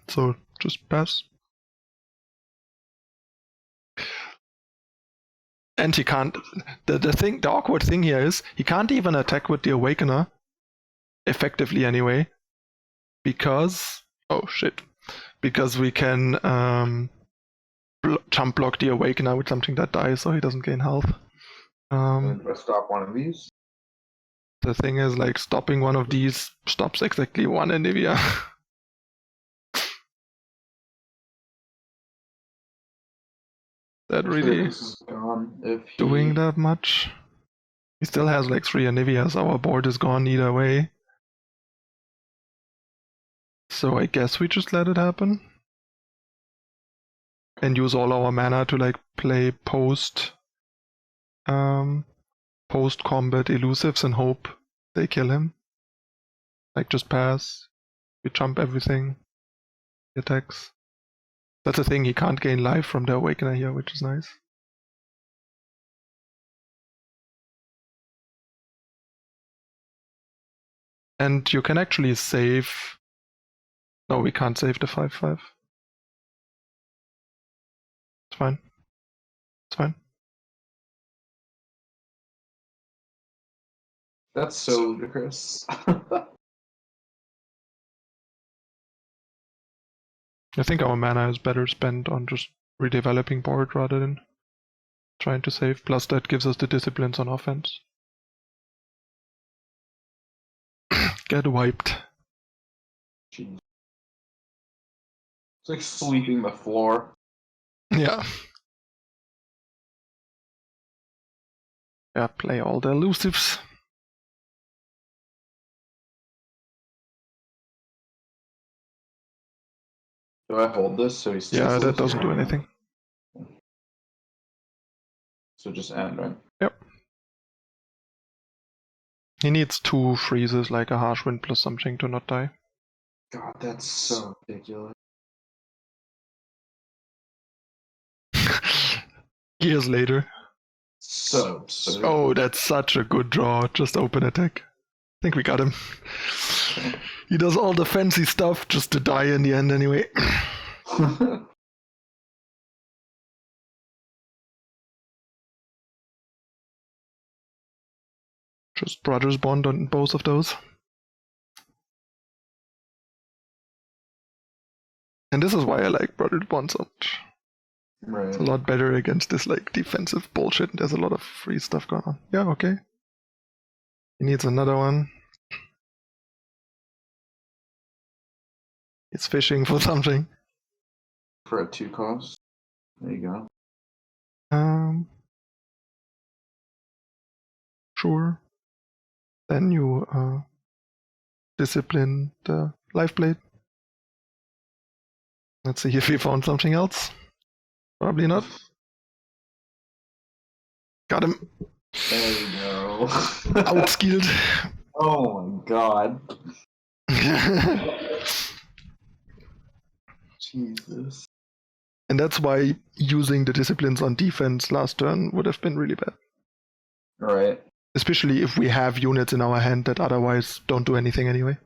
So just pass. And he can't... The awkward thing here is, he can't even attack with the Awakener, effectively anyway, because... Oh shit. Because we can jump block the Awakener with something that dies, so he doesn't gain health. Do I stop one of these? The thing is, like, stopping one of these stops exactly 1 Anivia. That really This is gone if he... doing that much? He still has like 3 Anivias, our board is gone either way. So I guess we just let it happen. And use all our mana to like play post combat elusives and hope they kill him. Like just pass. We jump everything. He attacks. That's the thing, he can't gain life from the Awakener here, which is nice. And you can actually save... No, we can't save the 5-5. It's fine. It's fine. That's so ludicrous. I think our mana is better spent on just redeveloping board rather than trying to save. Plus that gives us the disciplines on offense. Get wiped. Jeez. It's like sweeping the floor. Yeah. Yeah, play all the elusives. Do I hold this so he steals? Yeah, that doesn't do anything. So just end, right? Yep. He needs 2 freezes, like a harsh wind plus something, to not die. God, that's so ridiculous. Years later. So absurd. Oh, that's such a good draw. Just open attack. I think we got him. He does all the fancy stuff just to die in the end anyway. Just Brothers Bond on both of those. And this is why I like Brothers Bond so much. Right. It's a lot better against this like defensive bullshit. There's a lot of free stuff going on. Yeah, okay. He needs another one. He's fishing for something. For a 2 cost. There you go. Sure. Then you discipline the life blade. Let's see if we found something else. Probably not. Got him. There you go. Outskilled. Oh my god. Jesus. And that's why using the disciplines on defense last turn would have been really bad. Right. Especially if we have units in our hand that otherwise don't do anything anyway.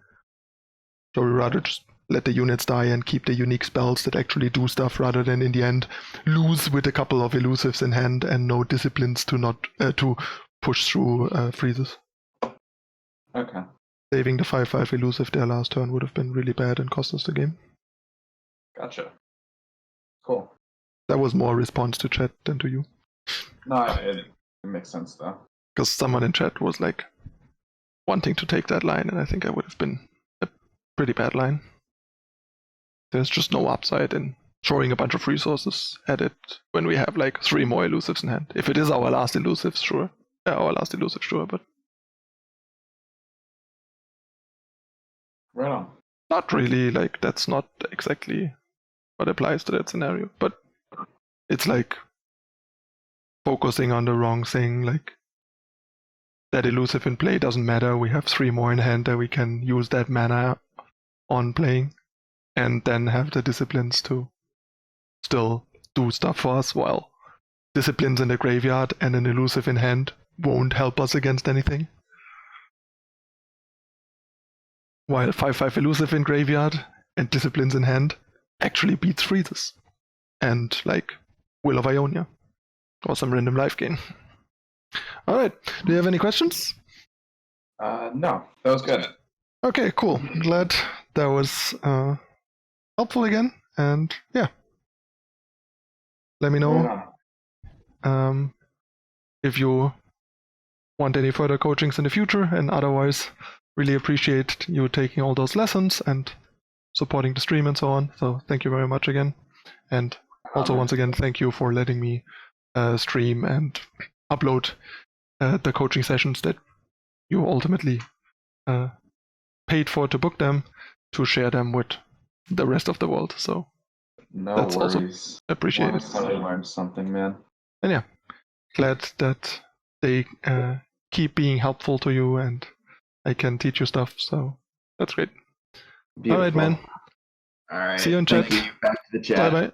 So we rather just let the units die and keep the unique spells that actually do stuff rather than in the end lose with a couple of elusives in hand and no disciplines to not to push through freezes. Okay. Saving the 5/5 elusive there last turn would have been really bad and cost us the game. Gotcha. Cool. That was more response to chat than to you. No, it makes sense though. Because someone in chat was like wanting to take that line, and I think I would have been a pretty bad line. There's just no upside in throwing a bunch of resources at it when we have like 3 more elusives in hand. If it is our last elusive, sure. Yeah, our last elusive, sure, but Right on. not really. Like, that's not exactly what applies to that scenario. But it's like focusing on the wrong thing. Like, that elusive in play doesn't matter. We have 3 more in hand that we can use that mana on playing, and then have the disciplines to still do stuff for us, while disciplines in the graveyard and an elusive in hand won't help us against anything. While 5/5 elusive in graveyard and disciplines in hand actually beats freezes. And like Will of Ionia. Or some random life gain. Alright, do you have any questions? No, that was good. Okay, cool. Glad that was helpful again. And yeah. Let me know if you want any further coachings in the future, and otherwise really appreciate you taking all those lessons and supporting the stream and so on. So thank you very much again. And also once again, thank you for letting me stream and upload the coaching sessions that you ultimately paid for to book them, to share them with the rest of the world. So no that's worries. also appreciated. I learned something, man. And yeah, glad that they keep being helpful to you and I can teach you stuff. So that's great. Beautiful. All right, man. All right. See you in chat. Thank you. Back to the chat. Bye bye.